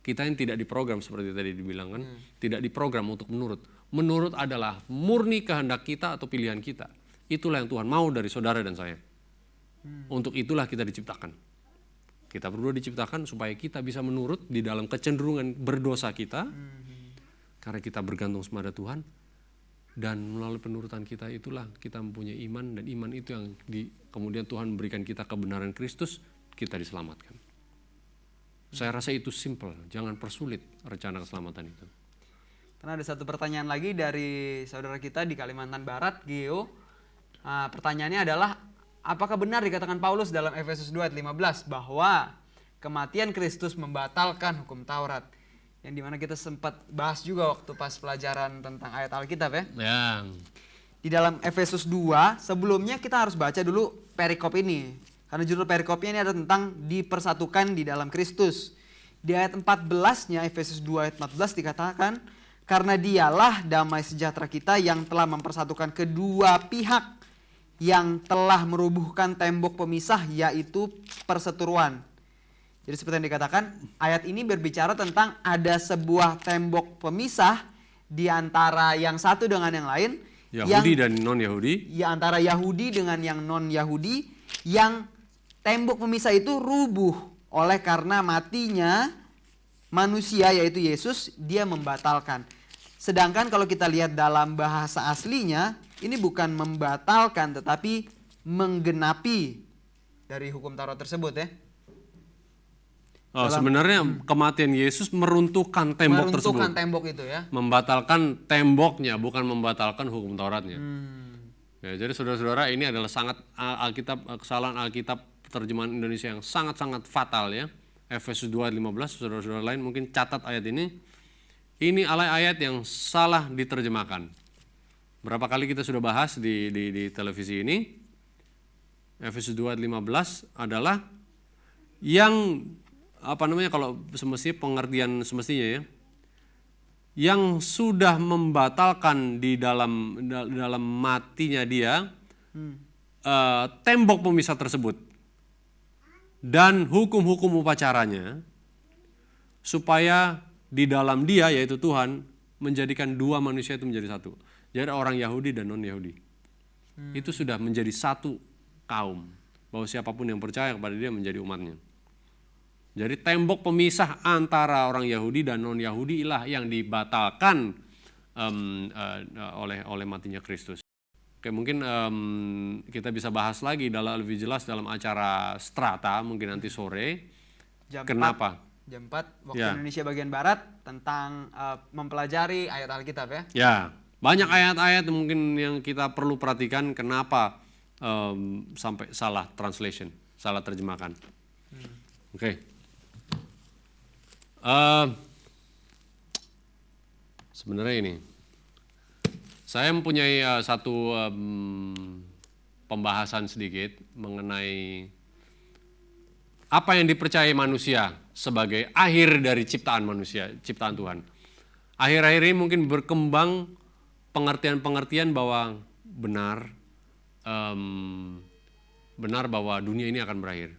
Kita yang tidak diprogram seperti tadi dibilang kan, tidak diprogram untuk menurut. Menurut adalah murni kehendak kita atau pilihan kita. Itulah yang Tuhan mau dari saudara dan saya. Untuk itulah kita diciptakan. Kita berdua diciptakan supaya kita bisa menurut di dalam kecenderungan berdosa kita. Karena kita bergantung kepada Tuhan. Dan melalui penurutan kita itulah kita mempunyai iman. Dan iman itu yang kemudian Tuhan memberikan kita kebenaran Kristus, kita diselamatkan. Saya rasa itu simple, jangan persulit rencana keselamatan itu. Karena ada satu pertanyaan lagi dari saudara kita di Kalimantan Barat, Geo. Pertanyaannya adalah, apakah benar dikatakan Paulus dalam Efesus 2 ayat 15 bahwa kematian Kristus membatalkan hukum Taurat? Yang dimana kita sempat bahas juga waktu pas pelajaran tentang ayat Alkitab ya. Di dalam Efesus 2, sebelumnya kita harus baca dulu perikop ini. Karena judul perikopnya ini ada tentang dipersatukan di dalam Kristus. Di ayat 14-nya, Efesus 2 ayat 14 dikatakan, karena dialah damai sejahtera kita yang telah mempersatukan kedua pihak, yang telah merubuhkan tembok pemisah, yaitu perseteruan. Jadi seperti yang dikatakan, ayat ini berbicara tentang ada sebuah tembok pemisah di antara yang satu dengan yang lain. Yahudi dan non-Yahudi. Ya, antara Yahudi dengan yang non-Yahudi. Yang tembok pemisah itu rubuh oleh karena matinya manusia, yaitu Yesus, dia membatalkan. Sedangkan kalau kita lihat dalam bahasa aslinya, ini bukan membatalkan tetapi menggenapi dari hukum Taurat tersebut ya. Sebenarnya kematian Yesus meruntuhkan tembok tersebut. Meruntuhkan tembok itu ya. Membatalkan temboknya, bukan membatalkan hukum Tauratnya. Ya, jadi saudara-saudara, ini adalah sangat kesalahan Alkitab terjemahan Indonesia yang sangat-sangat fatal ya. Efesus 2 ayat 15, saudara-saudara lain mungkin catat ayat ini. Ini ayat yang salah diterjemahkan. Berapa kali kita sudah bahas di televisi ini. Efesus 2 ayat 15 adalah yang kalau semestinya pengertian semestinya ya, yang sudah membatalkan di dalam matinya dia tembok pemisah tersebut dan hukum-hukum upacaranya, supaya di dalam dia, yaitu Tuhan, menjadikan dua manusia itu menjadi satu. Jadi orang Yahudi dan non-Yahudi. Itu sudah menjadi satu kaum. Bahwa siapapun yang percaya kepada dia menjadi umatnya. Jadi tembok pemisah antara orang Yahudi dan non-Yahudi lah yang dibatalkan oleh matinya Kristus. Oke, mungkin kita bisa bahas lagi lebih jelas dalam acara Strata mungkin nanti sore. Jam Kenapa? 4, jam 4 waktu Indonesia bagian Barat tentang mempelajari ayat Alkitab ya. Ya, banyak ayat-ayat mungkin yang kita perlu perhatikan kenapa sampai salah translation, salah terjemahkan. Oke. Sebenarnya ini, saya mempunyai satu pembahasan sedikit mengenai apa yang dipercayai manusia sebagai akhir dari ciptaan manusia, ciptaan Tuhan. Akhir-akhir ini mungkin berkembang pengertian-pengertian bahwa benar bahwa dunia ini akan berakhir.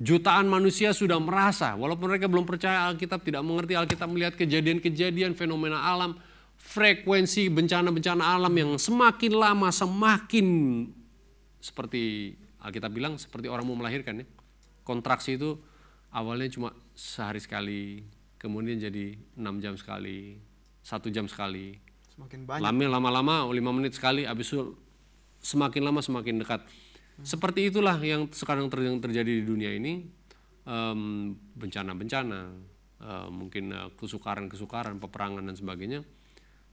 Jutaan manusia sudah merasa, walaupun mereka belum percaya Alkitab, tidak mengerti Alkitab, melihat kejadian-kejadian, fenomena alam, frekuensi bencana-bencana alam yang semakin lama semakin seperti Alkitab bilang, seperti orang mau melahirkan ya. Kontraksi itu awalnya cuma sehari sekali, kemudian jadi 6 jam sekali, 1 jam sekali. Semakin banyak. Lama-lama 5 menit sekali, habis itu semakin lama semakin dekat. Seperti itulah yang sekarang terjadi di dunia ini, bencana-bencana, mungkin kesukaran-kesukaran, peperangan dan sebagainya.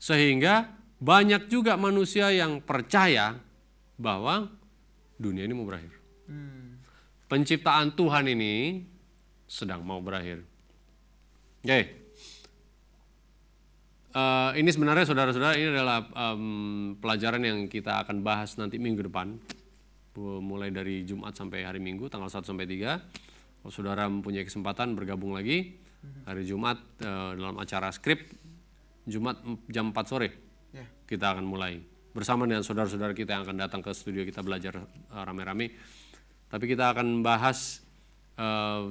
Sehingga banyak juga manusia yang percaya bahwa dunia ini mau berakhir. Penciptaan Tuhan ini sedang mau berakhir. Oke. Ini sebenarnya saudara-saudara, ini adalah pelajaran yang kita akan bahas nanti minggu depan. Mulai dari Jumat sampai hari Minggu, tanggal 1 sampai 3. Kalau saudara mempunyai kesempatan bergabung lagi, hari Jumat dalam acara skrip, Jumat jam 4 sore, kita akan mulai. Bersama dengan saudara-saudara kita yang akan datang ke studio kita belajar rame-rame. Tapi kita akan bahas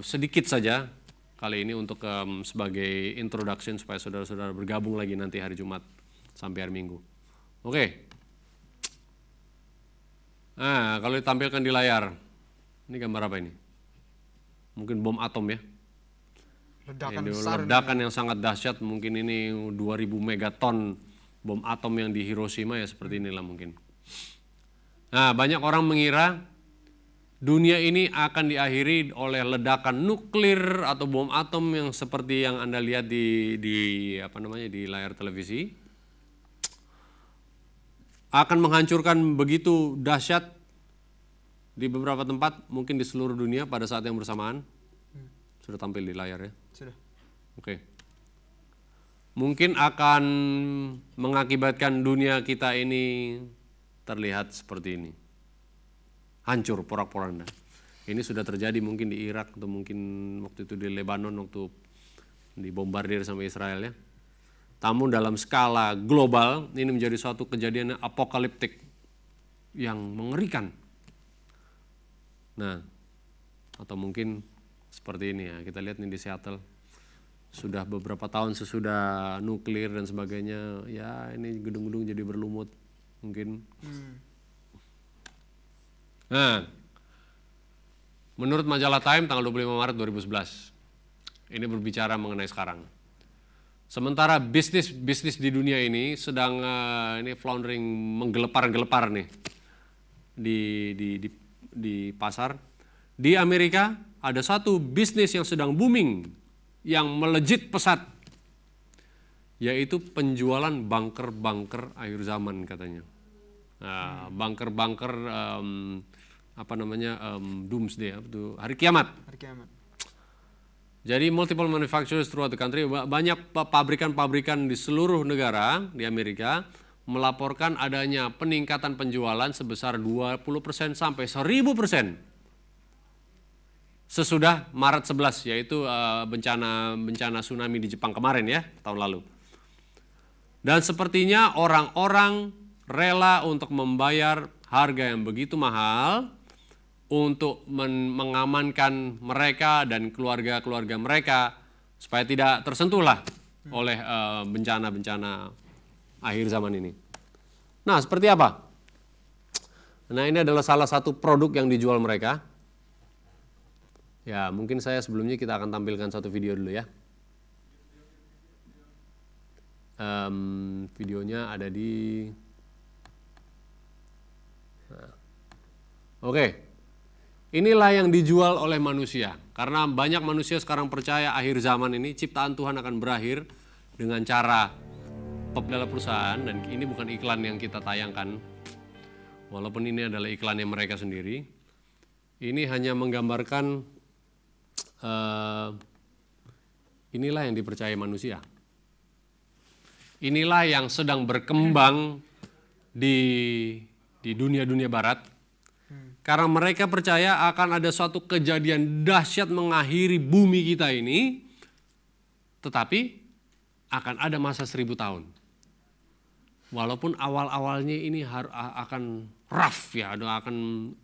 sedikit saja kali ini untuk sebagai introduction supaya saudara-saudara bergabung lagi nanti hari Jumat sampai hari Minggu. Oke. Nah, kalau ditampilkan di layar, ini gambar apa ini? Mungkin bom atom ya. Ledakan yang sangat dahsyat, mungkin ini 2000 megaton bom atom yang di Hiroshima ya, seperti inilah mungkin. Nah, banyak orang mengira dunia ini akan diakhiri oleh ledakan nuklir atau bom atom yang seperti yang Anda lihat di layar televisi. Akan menghancurkan begitu dahsyat di beberapa tempat, mungkin di seluruh dunia pada saat yang bersamaan. Sudah tampil di layar ya? Sudah. Oke. Mungkin akan mengakibatkan dunia kita ini terlihat seperti ini. Hancur porak-poranda. Ini sudah terjadi mungkin di Irak atau mungkin waktu itu di Lebanon waktu dibombardir sama Israel ya. Namun dalam skala global ini menjadi suatu kejadian apokaliptik yang mengerikan. Nah, atau mungkin seperti ini ya, kita lihat nih di Seattle. Sudah beberapa tahun sesudah nuklir dan sebagainya, ya ini gedung-gedung jadi berlumut mungkin. Nah, menurut majalah Time tanggal 25 Maret 2011, ini berbicara mengenai sekarang. Sementara bisnis di dunia ini sedang ini floundering, menggelepar-gelepar nih di pasar. Di Amerika ada satu bisnis yang sedang booming, yang melejit pesat, yaitu penjualan bunker-bunker akhir zaman katanya. Bunker-bunker doomsday, hari kiamat. Jadi multiple manufacturers throughout the country, banyak pabrikan-pabrikan di seluruh negara di Amerika melaporkan adanya peningkatan penjualan sebesar 20% sampai 1000% sesudah Maret 11, yaitu bencana tsunami di Jepang kemarin ya, tahun lalu. Dan sepertinya orang-orang rela untuk membayar harga yang begitu mahal untuk mengamankan mereka dan keluarga-keluarga mereka supaya tidak tersentuhlah oleh bencana-bencana akhir zaman ini. Nah, seperti apa? Nah, ini adalah salah satu produk yang dijual mereka. Ya, mungkin sebelumnya kita akan tampilkan satu video dulu ya. Videonya ada di... Nah. Oke. Inilah yang dijual oleh manusia. Karena banyak manusia sekarang percaya akhir zaman ini ciptaan Tuhan akan berakhir dengan cara dalam perusahaan, dan ini bukan iklan yang kita tayangkan. Walaupun ini adalah iklannya mereka sendiri. Ini hanya menggambarkan inilah yang dipercaya manusia. Inilah yang sedang berkembang di dunia-dunia barat. Karena mereka percaya akan ada suatu kejadian dahsyat mengakhiri bumi kita ini, tetapi akan ada masa 1000 tahun. Walaupun awal-awalnya ini akan rough ya, akan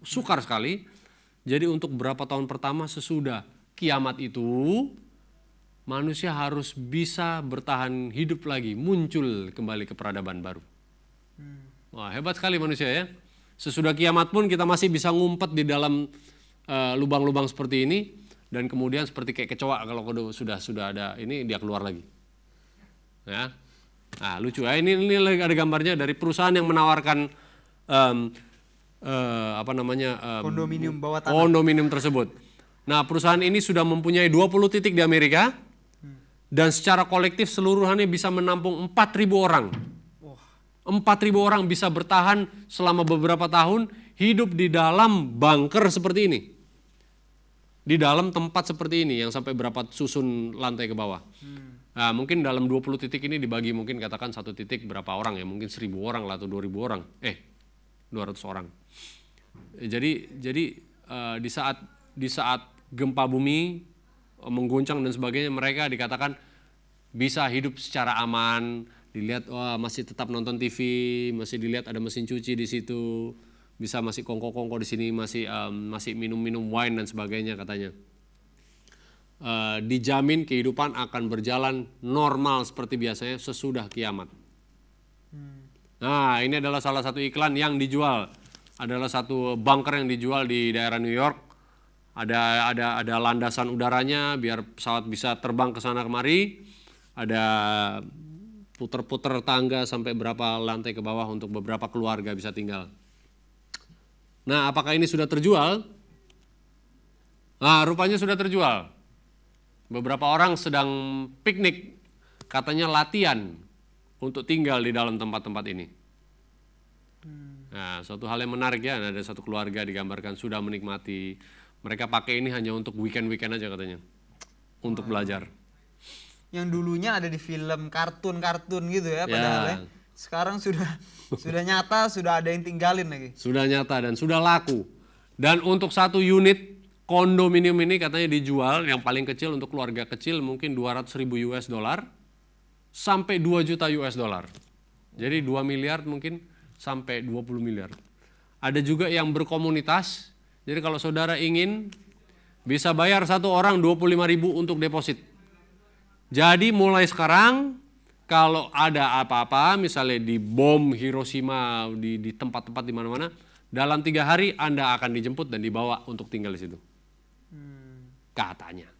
sukar sekali. Jadi untuk berapa tahun pertama sesudah kiamat itu, manusia harus bisa bertahan hidup lagi, muncul kembali ke peradaban baru. Wah, hebat sekali manusia ya. Sesudah kiamat pun kita masih bisa ngumpet di dalam lubang-lubang seperti ini, dan kemudian seperti kayak kecoa kalau sudah ada ini dia keluar lagi. Ya. Nah, lucu ya. Ini ada gambarnya dari perusahaan yang menawarkan kondominium bawah tanah. Kondominium tersebut. Nah, perusahaan ini sudah mempunyai 20 titik di Amerika, dan secara kolektif seluruhannya bisa menampung 4.000 orang. 4.000 orang bisa bertahan selama beberapa tahun hidup di dalam bunker seperti ini. Di dalam tempat seperti ini yang sampai berapa susun lantai ke bawah. Nah, mungkin dalam 20 titik ini dibagi mungkin katakan satu titik berapa orang ya, mungkin 1.000 orang lah atau 2.000 orang. 200 orang. Jadi di saat gempa bumi mengguncang dan sebagainya, mereka dikatakan bisa hidup secara aman. Dilihat, masih tetap nonton TV, masih dilihat ada mesin cuci di situ, bisa masih kongko-kongko di sini, masih minum-minum wine dan sebagainya katanya. Dijamin kehidupan akan berjalan normal seperti biasanya sesudah kiamat. Nah, ini adalah salah satu iklan yang dijual. Adalah satu bunker yang dijual di daerah New York. Ada landasan udaranya biar pesawat bisa terbang ke sana kemari. Ada puter-puter tangga sampai berapa lantai ke bawah untuk beberapa keluarga bisa tinggal. Nah, apakah ini sudah terjual? Nah, rupanya sudah terjual. Beberapa orang sedang piknik, katanya latihan untuk tinggal di dalam tempat-tempat ini. Nah, suatu hal yang menarik ya, ada satu keluarga digambarkan sudah menikmati. Mereka pakai ini hanya untuk weekend-weekend aja katanya, untuk belajar. Yang dulunya ada di film kartun-kartun gitu ya, padahal sekarang sudah nyata, sudah ada yang tinggalin lagi. Sudah nyata dan sudah laku. Dan untuk satu unit kondominium ini katanya dijual yang paling kecil untuk keluarga kecil mungkin 200.000 US dollar sampai 2 juta US dollar. Jadi 2 miliar mungkin sampai 20 miliar. Ada juga yang berkomunitas. Jadi kalau saudara ingin bisa bayar satu orang 25.000 untuk deposit. Jadi mulai sekarang kalau ada apa-apa, misalnya di bom Hiroshima, di tempat-tempat di mana-mana, dalam 3 hari Anda akan dijemput dan dibawa untuk tinggal di situ. Katanya.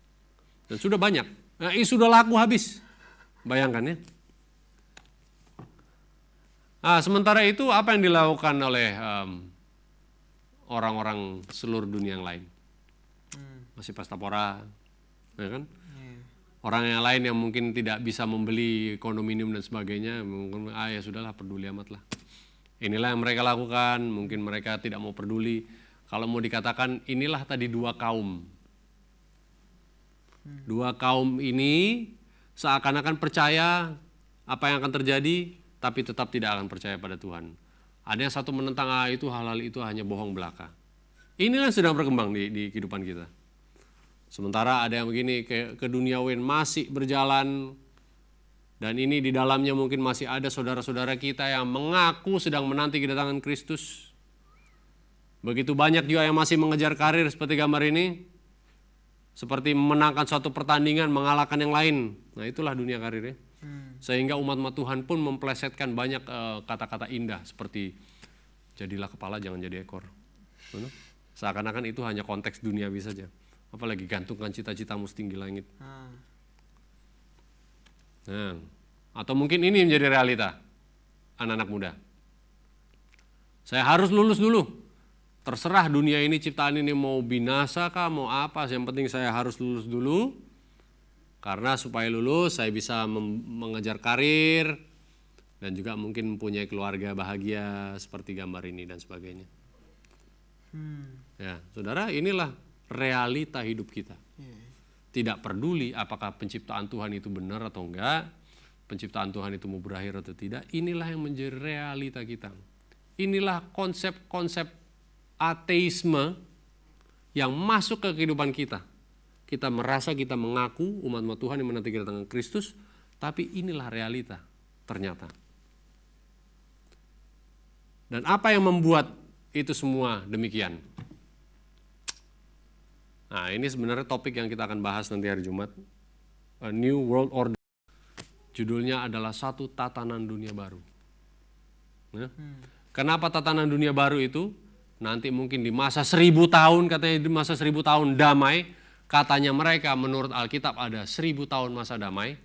Dan sudah banyak. Nah, ini sudah laku habis. Bayangkan ya. Nah, sementara itu apa yang dilakukan oleh orang-orang seluruh dunia yang lain? Masih pastapora, ya kan? Orang yang lain yang mungkin tidak bisa membeli kondominium dan sebagainya, mungkin ya sudahlah, peduli amat lah. Inilah yang mereka lakukan, mungkin mereka tidak mau peduli. Kalau mau dikatakan inilah tadi dua kaum. Dua kaum ini seakan-akan percaya apa yang akan terjadi, tapi tetap tidak akan percaya pada Tuhan. Ada yang satu menentang itu hal-hal itu hanya bohong belaka. Inilah yang sedang berkembang di kehidupan kita. Sementara ada yang begini, keduniawian masih berjalan, dan ini di dalamnya mungkin masih ada saudara-saudara kita yang mengaku sedang menanti kedatangan Kristus. Begitu banyak juga yang masih mengejar karir seperti gambar ini, seperti memenangkan suatu pertandingan, mengalahkan yang lain. Nah, itulah dunia karir ya. Sehingga umat-umat Tuhan pun memplesetkan banyak kata-kata indah seperti jadilah kepala jangan jadi ekor. Seakan-akan itu hanya konteks duniawi saja. Apalagi gantungkan cita-citamu setinggi langit. Nah, atau mungkin ini menjadi realita anak-anak muda. Saya harus lulus dulu. Terserah dunia ini, ciptaan ini mau binasa kah, mau apa. Yang penting saya harus lulus dulu. Karena supaya lulus saya bisa mengejar karir. Dan juga mungkin mempunyai keluarga bahagia seperti gambar ini dan sebagainya. Ya, saudara, inilah realita hidup kita. Tidak peduli apakah penciptaan Tuhan itu benar atau enggak, penciptaan Tuhan itu mau berakhir atau tidak, inilah yang menjadi realita kita. Inilah konsep-konsep ateisme yang masuk ke kehidupan kita. Kita merasa kita mengaku umat-umat Tuhan yang menanti kedatangan Kristus, tapi inilah realita ternyata. Dan apa yang membuat itu semua demikian? Nah, ini sebenarnya topik yang kita akan bahas nanti hari Jumat. A New World Order. Judulnya adalah satu tatanan dunia baru. Ya. Kenapa tatanan dunia baru itu? Nanti mungkin di masa 1000 tahun, katanya di masa 1000 tahun damai. Katanya mereka menurut Alkitab ada 1000 tahun masa damai.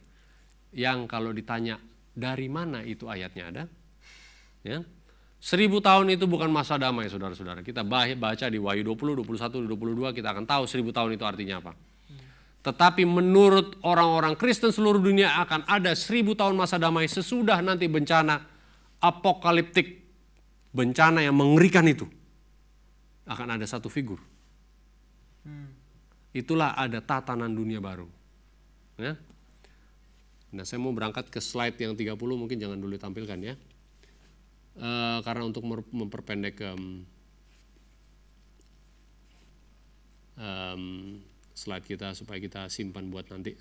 Yang kalau ditanya dari mana itu ayatnya ada? Ya. 1000 tahun itu bukan masa damai, saudara-saudara. Kita baca di Wahyu 20, 21, 22, kita akan tahu 1000 tahun itu artinya apa. Tetapi menurut orang-orang Kristen seluruh dunia akan ada 1000 tahun masa damai sesudah nanti bencana apokaliptik. Bencana yang mengerikan itu. Akan ada satu figur. Itulah ada tatanan dunia baru. Ya. Nah, saya mau berangkat ke slide yang 30, mungkin jangan dulu ditampilkan ya. Karena untuk memperpendek slide kita supaya kita simpan buat nanti.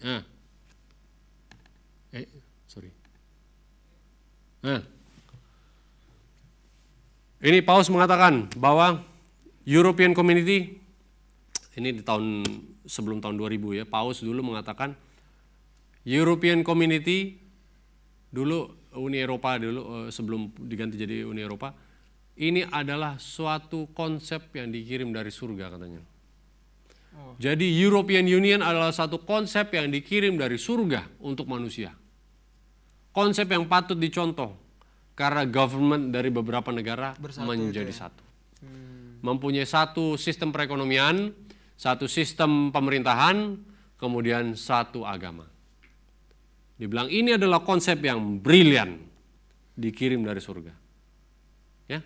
Ini Paus mengatakan bahwa European Community, ini di sebelum tahun 2000 ya, Paus dulu mengatakan European Community dulu Uni Eropa dulu sebelum diganti jadi Uni Eropa, ini adalah suatu konsep yang dikirim dari surga katanya. Jadi European Union adalah satu konsep yang dikirim dari surga untuk manusia. Konsep yang patut dicontoh karena government dari beberapa negara menjadi satu. Mempunyai satu sistem perekonomian, satu sistem pemerintahan, kemudian satu agama. Dibilang ini adalah konsep yang brilian, dikirim dari surga. Ya.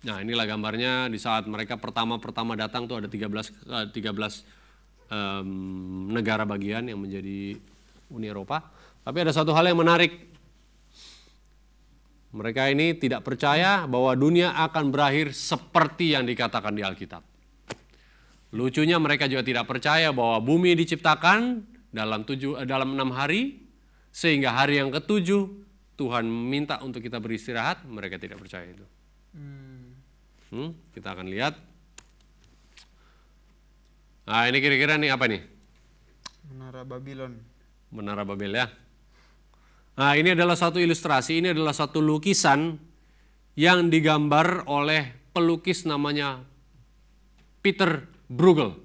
Nah, inilah gambarnya di saat mereka pertama datang tuh ada 13 negara bagian yang menjadi Uni Eropa. Tapi ada satu hal yang menarik. Mereka ini tidak percaya bahwa dunia akan berakhir seperti yang dikatakan di Alkitab. Lucunya mereka juga tidak percaya bahwa bumi diciptakan dalam 6 hari, sehingga hari yang ke-7 Tuhan minta untuk kita beristirahat, mereka tidak percaya itu. Kita akan lihat. Nah, ini kira-kira nih apa nih? Menara Babylon. Menara Babel ya. Nah, ini adalah satu ilustrasi, ini adalah satu lukisan yang digambar oleh pelukis namanya Peter Bruegel.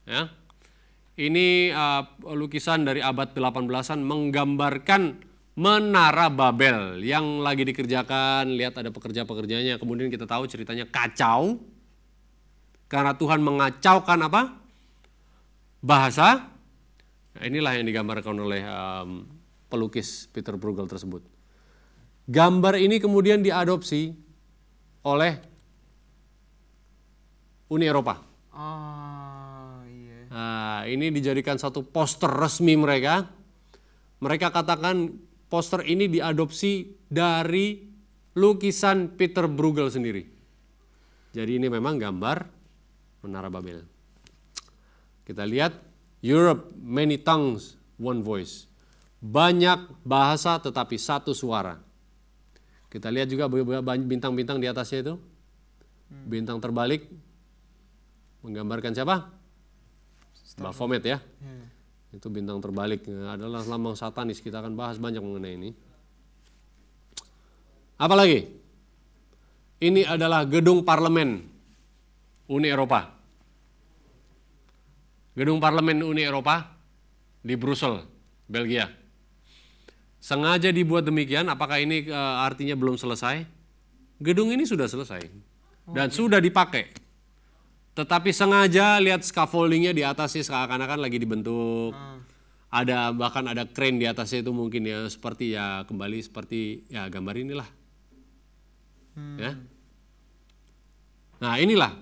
Ya. Ini lukisan dari abad 18-an menggambarkan Menara Babel yang lagi dikerjakan. Lihat ada pekerja-pekerjanya. Kemudian kita tahu ceritanya kacau. Karena Tuhan mengacaukan apa? Bahasa. Nah, inilah yang digambarkan oleh pelukis Peter Bruegel tersebut. Gambar ini kemudian diadopsi oleh Uni Eropa. Nah, ini dijadikan satu poster resmi mereka. Mereka katakan poster ini diadopsi dari lukisan Peter Bruegel sendiri. Jadi ini memang gambar Menara Babel. Kita lihat Europe, many tongues, one voice. Banyak bahasa tetapi satu suara. Kita lihat juga bintang-bintang di atasnya itu. Bintang terbalik menggambarkan siapa? Baphomet ya. Itu bintang terbalik adalah lambang satanis. Kita akan bahas banyak mengenai ini. Apalagi? Ini adalah gedung parlemen Uni Eropa. Gedung parlemen Uni Eropa di Brussel, Belgia. Sengaja dibuat demikian, apakah ini artinya belum selesai? Gedung ini sudah selesai dan sudah dipakai. Tetapi sengaja lihat scaffoldingnya di atasnya seakan-akan lagi dibentuk. Ada bahkan ada crane di atasnya itu mungkin ya seperti ya kembali seperti ya gambar inilah. Ya. Nah inilah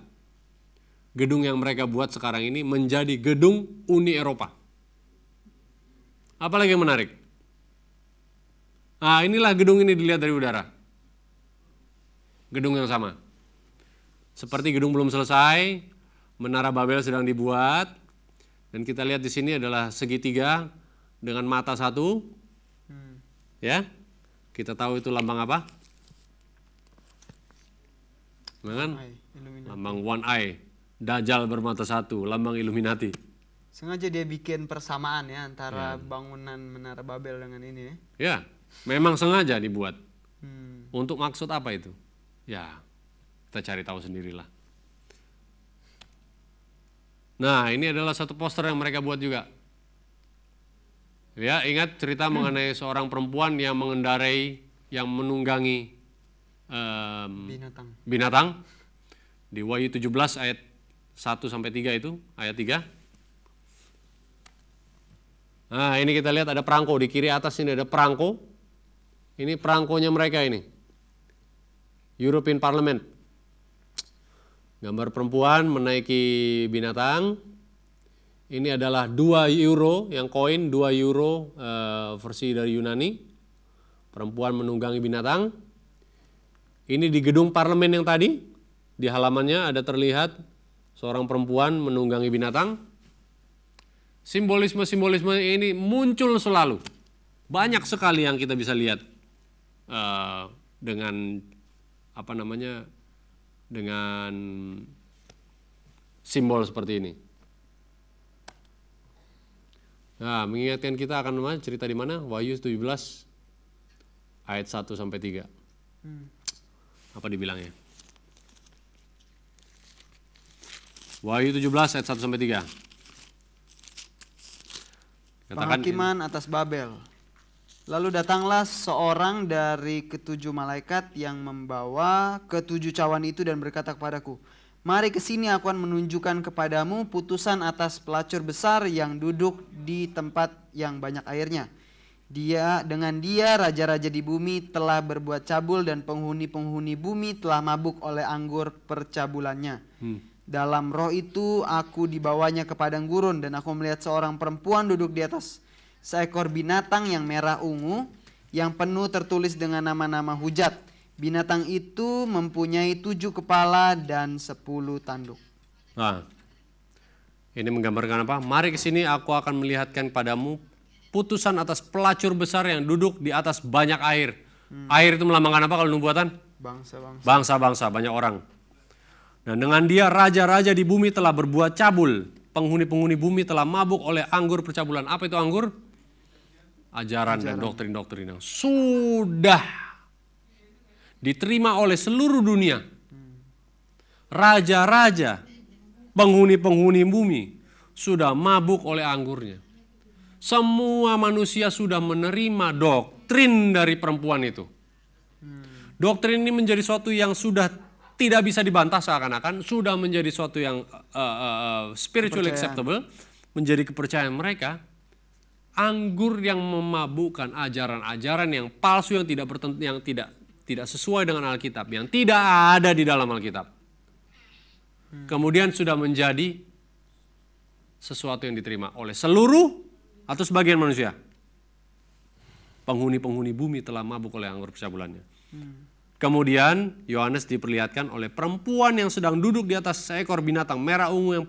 gedung yang mereka buat sekarang ini menjadi gedung Uni Eropa. Apalagi yang menarik? Nah inilah gedung ini dilihat dari udara. Gedung yang sama. Seperti gedung belum selesai, Menara Babel sedang dibuat, dan kita lihat di sini adalah segitiga dengan mata satu. Ya, kita tahu itu lambang apa? Lambang one eye, Dajjal bermata satu, lambang Illuminati. Sengaja dia bikin persamaan ya antara bangunan Menara Babel dengan ini ya. Ya, memang sengaja dibuat. Untuk maksud apa itu? Ya, kita cari tahu sendirilah. Nah, ini adalah satu poster yang mereka buat juga. Ya, ingat cerita mengenai seorang perempuan yang mengendarai, yang menunggangi binatang di Wahyu 17 ayat 1-3 itu, ayat 3. Nah, ini kita lihat ada perangko di kiri atas ini ada perangko. Ini perangkonya mereka ini. European Parliament. Gambar perempuan menaiki binatang. Ini adalah 2 euro yang koin 2 euro versi dari Yunani. Perempuan menunggangi binatang. Ini di gedung parlemen yang tadi. Di halamannya ada terlihat seorang perempuan menunggangi binatang. Simbolisme-simbolisme ini muncul selalu. Banyak sekali yang kita bisa lihat dengan dengan simbol seperti ini. Nah, mengingatkan kita akan cerita di mana? Wahyu 17 ayat 1-3. Apa dibilangnya? Wahyu 17 ayat 1-3. Penghakiman atas Babel. Lalu datanglah seorang dari ketujuh malaikat yang membawa ketujuh cawan itu dan berkata kepadaku, mari ke sini, aku akan menunjukkan kepadamu putusan atas pelacur besar yang duduk di tempat yang banyak airnya. Dengan dia raja-raja di bumi telah berbuat cabul dan penghuni-penghuni bumi telah mabuk oleh anggur percabulannya. Dalam roh itu aku dibawanya ke padang gurun dan aku melihat seorang perempuan duduk di atas seekor binatang yang merah ungu yang penuh tertulis dengan nama-nama hujat. Binatang itu mempunyai 7 kepala dan 10 tanduk. Nah, ini menggambarkan apa? Mari ke sini, aku akan melihatkan padamu putusan atas pelacur besar yang duduk di atas banyak air. Air itu melambangkan apa kalau nubuatan? Bangsa-bangsa. Bangsa-bangsa, banyak orang. Dan dengan dia raja-raja di bumi telah berbuat cabul. Penghuni-penghuni bumi telah mabuk oleh anggur percabulan. Apa itu anggur? Ajaran dan doktrin-doktrin yang sudah diterima oleh seluruh dunia. Raja-raja, penghuni-penghuni bumi sudah mabuk oleh anggurnya. Semua manusia sudah menerima doktrin dari perempuan itu. Doktrin ini menjadi suatu yang sudah tidak bisa dibantah seakan-akan, sudah menjadi suatu yang spiritually acceptable, menjadi kepercayaan mereka. Anggur yang memabukkan, ajaran-ajaran yang palsu, yang tidak sesuai dengan Alkitab, yang tidak ada di dalam Alkitab. Kemudian sudah menjadi sesuatu yang diterima oleh seluruh atau sebagian manusia. Penghuni-penghuni bumi telah mabuk oleh anggur percabulannya. Kemudian Yohanes diperlihatkan oleh perempuan yang sedang duduk di atas seekor binatang merah ungu yang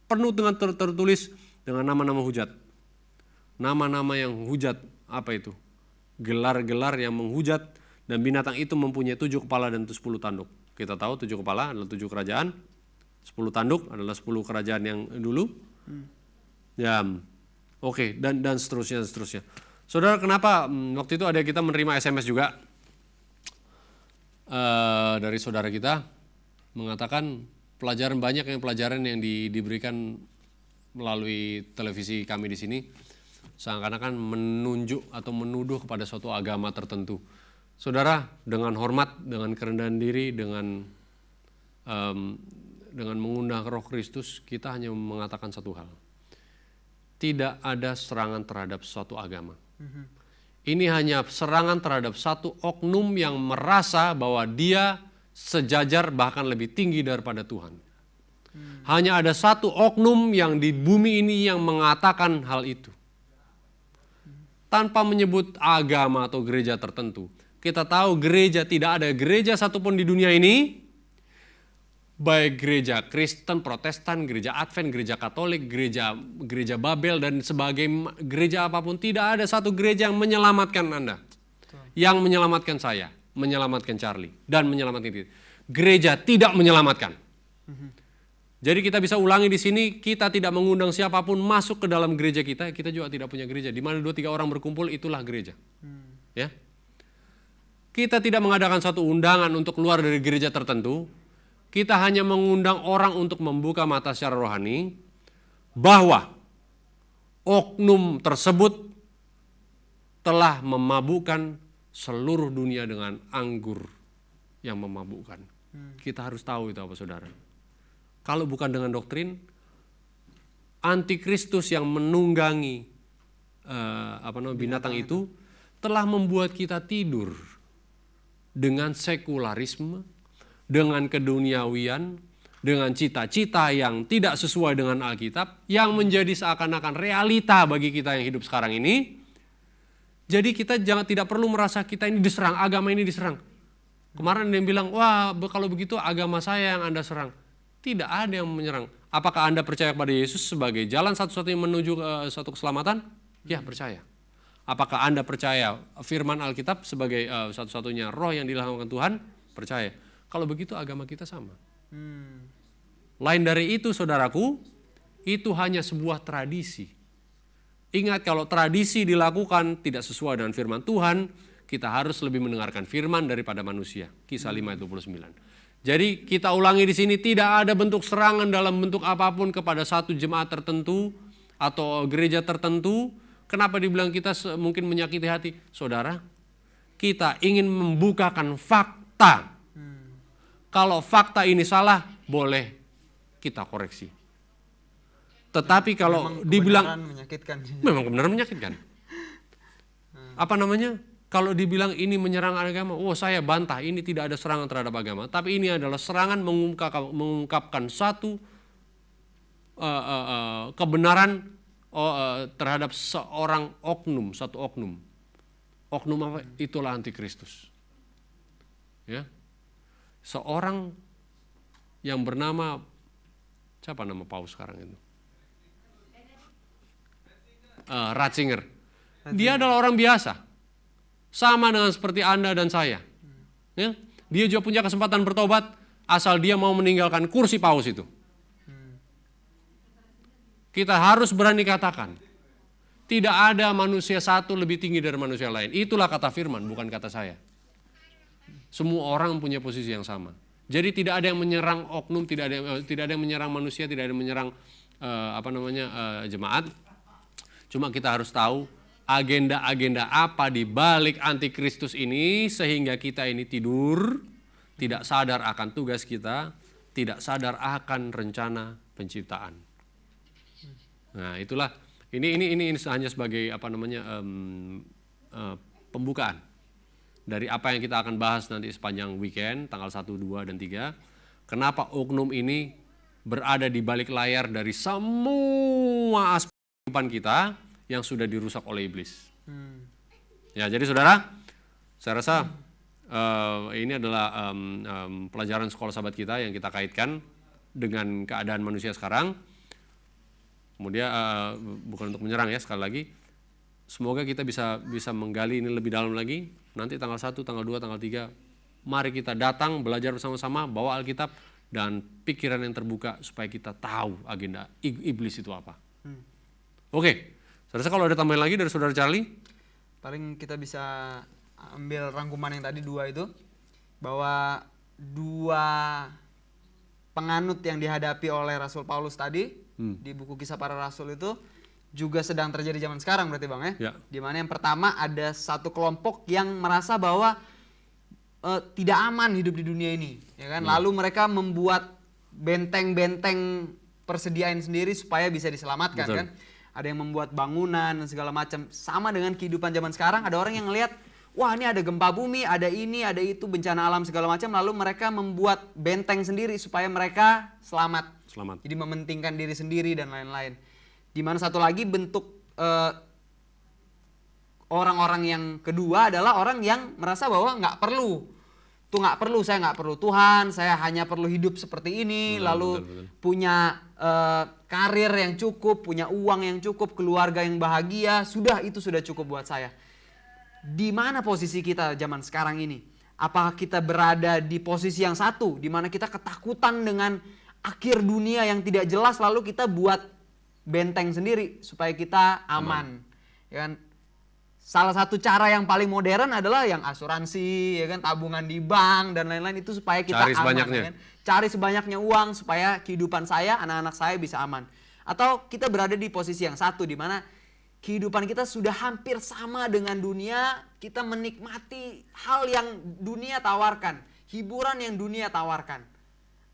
penuh dengan tertulis dengan nama-nama hujat. Nama-nama yang hujat, apa itu? Gelar-gelar yang menghujat, dan binatang itu mempunyai 7 kepala dan 10 tanduk. Kita tahu 7 kepala adalah 7 kerajaan, 10 tanduk adalah 10 kerajaan yang dulu. Ya, Oke, dan seterusnya. Saudara, kenapa waktu itu ada kita menerima SMS juga dari saudara kita mengatakan pelajaran yang diberikan melalui televisi kami di sini seakan-akan menunjuk atau menuduh kepada suatu agama tertentu. Saudara, dengan hormat, dengan kerendahan diri, dengan mengundang Roh Kristus, kita hanya mengatakan satu hal. Tidak ada serangan terhadap suatu agama. Ini hanya serangan terhadap satu oknum yang merasa bahwa dia sejajar bahkan lebih tinggi daripada Tuhan. Hanya ada satu oknum yang di bumi ini yang mengatakan hal itu. Tanpa menyebut agama atau gereja tertentu. Kita tahu tidak ada gereja satupun di dunia ini, baik gereja Kristen, Protestan, gereja Advent, gereja Katolik, gereja Babel dan sebagainya, gereja apapun, tidak ada satu gereja yang menyelamatkan Anda. Yang menyelamatkan saya, menyelamatkan Charlie, dan menyelamatkan kita. Gereja tidak menyelamatkan. Jadi kita bisa ulangi di sini, kita tidak mengundang siapapun masuk ke dalam gereja kita juga tidak punya gereja. Di mana 2-3 orang berkumpul, itulah gereja. Ya. Kita tidak mengadakan satu undangan untuk keluar dari gereja tertentu. Kita hanya mengundang orang untuk membuka mata secara rohani bahwa oknum tersebut telah memabukkan seluruh dunia dengan anggur yang memabukkan. Kita harus tahu itu apa, saudara. Kalau bukan dengan doktrin, antikristus yang menunggangi binatang itu telah membuat kita tidur dengan sekularisme, dengan keduniawian, dengan cita-cita yang tidak sesuai dengan Alkitab, yang menjadi seakan-akan realita bagi kita yang hidup sekarang ini. Jadi kita tidak perlu merasa kita ini diserang, agama ini diserang. Kemarin ada yang bilang, wah kalau begitu agama saya yang Anda serang. Tidak ada yang menyerang. Apakah Anda percaya kepada Yesus sebagai jalan satu-satunya menuju ke suatu keselamatan? Ya, percaya. Apakah Anda percaya firman Alkitab sebagai satu-satunya roh yang dilahirkan Tuhan? Percaya. Kalau begitu agama kita sama. Lain dari itu, saudaraku, itu hanya sebuah tradisi. Ingat, kalau tradisi dilakukan tidak sesuai dengan firman Tuhan, kita harus lebih mendengarkan firman daripada manusia. Kisah 5:29. Jadi kita ulangi di sini, tidak ada bentuk serangan dalam bentuk apapun kepada satu jemaat tertentu atau gereja tertentu. Kenapa dibilang kita mungkin menyakiti hati? Saudara, kita ingin membukakan fakta. Kalau fakta ini salah, boleh kita koreksi. Tetapi kalau dibilang memang kebenaran menyakitkan. Apa namanya? Kalau dibilang ini menyerang agama, saya bantah, ini tidak ada serangan terhadap agama. Tapi ini adalah serangan mengungkapkan satu kebenaran terhadap seorang oknum, satu oknum. Oknum apa? Itulah antikristus. Ya. Seorang yang bernama, siapa nama paus sekarang itu? Ratzinger. Dia adalah orang biasa. Sama dengan seperti Anda dan saya. Ya? Dia juga punya kesempatan bertobat asal dia mau meninggalkan kursi paus itu. Kita harus berani katakan, tidak ada manusia satu lebih tinggi dari manusia lain. Itulah kata firman, bukan kata saya. Semua orang punya posisi yang sama. Jadi tidak ada yang menyerang oknum, tidak ada yang menyerang manusia, tidak ada yang menyerang jemaat. Cuma kita harus tahu agenda-agenda apa di balik antikristus ini sehingga kita ini tidur, tidak sadar akan tugas kita, tidak sadar akan rencana penciptaan. Nah, itulah ini hanya sebagai pembukaan dari apa yang kita akan bahas nanti sepanjang weekend tanggal 1, 2 dan 3. Kenapa oknum ini berada di balik layar dari semua aspek kehidupan kita yang sudah dirusak oleh iblis. Ya, jadi saudara, saya rasa ini adalah pelajaran sekolah sahabat kita yang kita kaitkan dengan keadaan manusia sekarang. Kemudian bukan untuk menyerang ya, sekali lagi. Semoga kita bisa menggali ini lebih dalam lagi. Nanti tanggal 1, tanggal 2, tanggal 3, mari kita datang belajar bersama-sama, bawa Alkitab dan pikiran yang terbuka supaya kita tahu agenda iblis itu apa. Oke. Saya rasa kalau ada tambahan lagi dari Saudara Charlie? Paling kita bisa ambil rangkuman yang tadi 2 itu, bahwa 2 penganut yang dihadapi oleh Rasul Paulus tadi di buku Kisah Para Rasul itu juga sedang terjadi zaman sekarang berarti Bang ya. Ya. Dimana yang pertama ada satu kelompok yang merasa bahwa tidak aman hidup di dunia ini, ya kan? Lalu mereka membuat benteng-benteng persediaan sendiri supaya bisa diselamatkan. Betul. Kan? Ada yang membuat bangunan dan segala macam. Sama dengan kehidupan zaman sekarang, ada orang yang ngelihat, wah ini ada gempa bumi, ada ini, ada itu, bencana alam segala macam. Lalu mereka membuat benteng sendiri supaya mereka selamat. Jadi mementingkan diri sendiri dan lain-lain. Dimana satu lagi bentuk orang-orang yang kedua adalah orang yang merasa bahwa nggak perlu. Saya nggak perlu Tuhan, saya hanya perlu hidup seperti ini, betul. Punya karir yang cukup, punya uang yang cukup, keluarga yang bahagia, itu sudah cukup buat saya. Di mana posisi kita zaman sekarang ini? Apakah kita berada di posisi yang satu, di mana kita ketakutan dengan akhir dunia yang tidak jelas, lalu kita buat benteng sendiri supaya kita aman. Ya kan? Salah satu cara yang paling modern adalah yang asuransi, ya kan, tabungan di bank dan lain-lain, itu supaya kita aman. Ya kan? Cari sebanyaknya uang supaya kehidupan saya, anak-anak saya bisa aman. Atau kita berada di posisi yang satu, di mana kehidupan kita sudah hampir sama dengan dunia, kita menikmati hal yang dunia tawarkan, hiburan yang dunia tawarkan.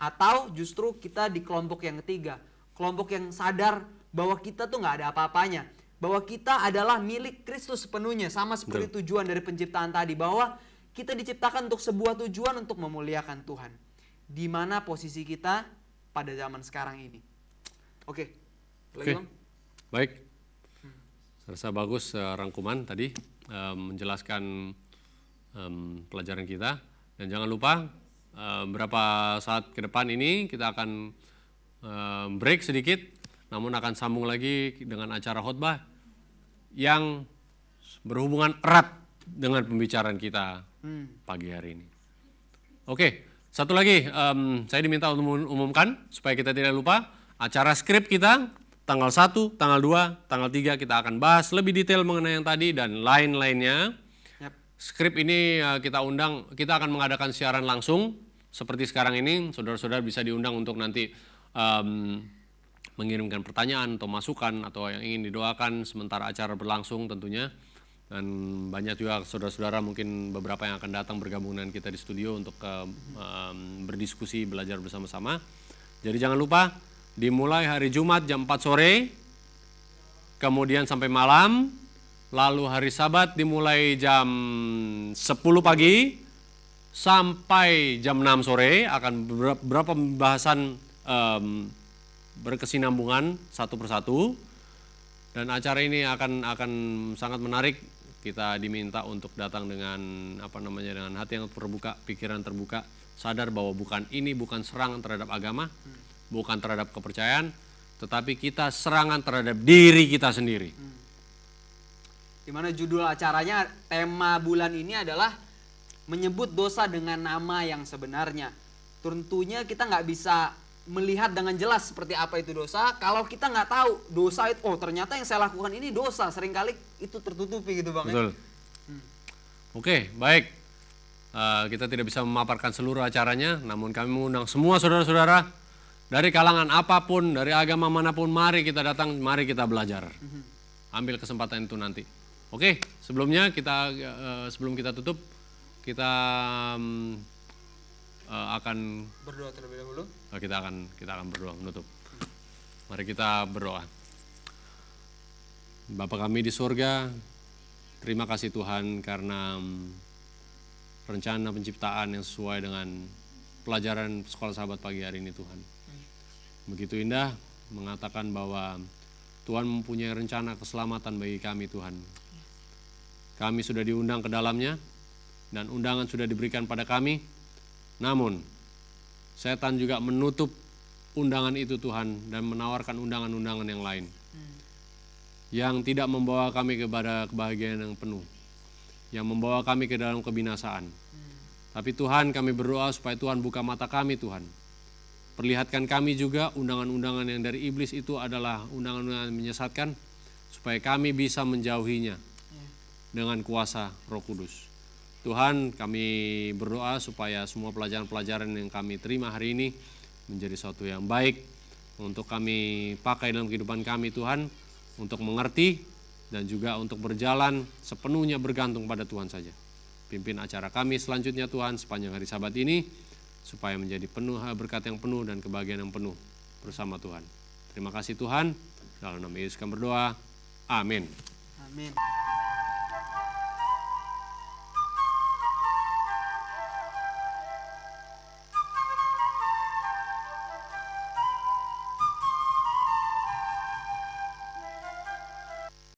Atau justru kita di kelompok yang ketiga, kelompok yang sadar bahwa kita tuh nggak ada apa-apanya. Bahwa kita adalah milik Kristus sepenuhnya, sama seperti tujuan dari penciptaan tadi, bahwa kita diciptakan untuk sebuah tujuan untuk memuliakan Tuhan. Di mana posisi kita pada zaman sekarang ini? Oke. Bang? Baik. Saya rasa bagus rangkuman tadi menjelaskan pelajaran kita, dan jangan lupa beberapa saat ke depan ini kita akan break sedikit, namun akan sambung lagi dengan acara khotbah yang berhubungan erat dengan pembicaraan kita pagi hari ini. Oke, satu lagi saya diminta untuk umumkan supaya kita tidak lupa acara skrip kita tanggal 1, tanggal 2, tanggal 3 kita akan bahas lebih detail mengenai yang tadi dan lain-lainnya. Skrip ini kita akan mengadakan siaran langsung seperti sekarang ini. Saudara-saudara bisa diundang untuk nanti mengirimkan pertanyaan atau masukan atau yang ingin didoakan sementara acara berlangsung tentunya. Dan banyak juga saudara-saudara mungkin beberapa yang akan datang bergabung dengan kita di studio untuk berdiskusi, belajar bersama-sama. Jadi jangan lupa dimulai hari Jumat jam 4 sore, kemudian sampai malam, lalu hari Sabat dimulai jam 10 pagi sampai jam 6 sore, akan beberapa pembahasan berkesinambungan satu persatu, dan acara ini akan sangat menarik. Kita diminta untuk datang dengan dengan hati yang terbuka, pikiran terbuka, sadar bahwa ini bukan serangan terhadap agama, bukan terhadap kepercayaan, tetapi kita serangan terhadap diri kita sendiri. Dimana judul acaranya, tema bulan ini adalah menyebut dosa dengan nama yang sebenarnya. Tentunya kita nggak bisa melihat dengan jelas seperti apa itu dosa kalau kita nggak tahu dosa itu, ternyata yang saya lakukan ini dosa, seringkali itu tertutupi gitu Bang. Betul. Oke, baik. Kita tidak bisa memaparkan seluruh acaranya, namun kami mengundang semua saudara-saudara dari kalangan apapun, dari agama manapun, mari kita datang, mari kita belajar. Ambil kesempatan itu nanti. Oke, sebelum kita tutup, kita akan berdoa terlebih dahulu. Kita akan berdoa menutup. Mari kita berdoa. Bapa kami di surga, terima kasih Tuhan karena rencana penciptaan yang sesuai dengan pelajaran sekolah sahabat pagi hari ini Tuhan. Begitu indah mengatakan bahwa Tuhan mempunyai rencana keselamatan bagi kami Tuhan. Kami sudah diundang ke dalamnya dan undangan sudah diberikan pada kami. Namun setan juga menutup undangan itu Tuhan dan menawarkan undangan-undangan yang lain. Yang tidak membawa kami kepada kebahagiaan yang penuh. Yang membawa kami ke dalam kebinasaan. Tapi Tuhan, kami berdoa supaya Tuhan buka mata kami Tuhan. Perlihatkan kami juga undangan-undangan yang dari iblis itu adalah undangan-undangan yang menyesatkan. supaya kami bisa menjauhinya dengan kuasa Roh Kudus. Tuhan, kami berdoa supaya semua pelajaran-pelajaran yang kami terima hari ini menjadi sesuatu yang baik untuk kami pakai dalam kehidupan kami, Tuhan, untuk mengerti dan juga untuk berjalan sepenuhnya bergantung pada Tuhan saja. Pimpin acara kami selanjutnya, Tuhan, sepanjang hari Sabat ini, supaya menjadi penuh berkat yang penuh dan kebahagiaan yang penuh bersama Tuhan. Terima kasih Tuhan, dalam nama Yesus kami berdoa, amin. Amin.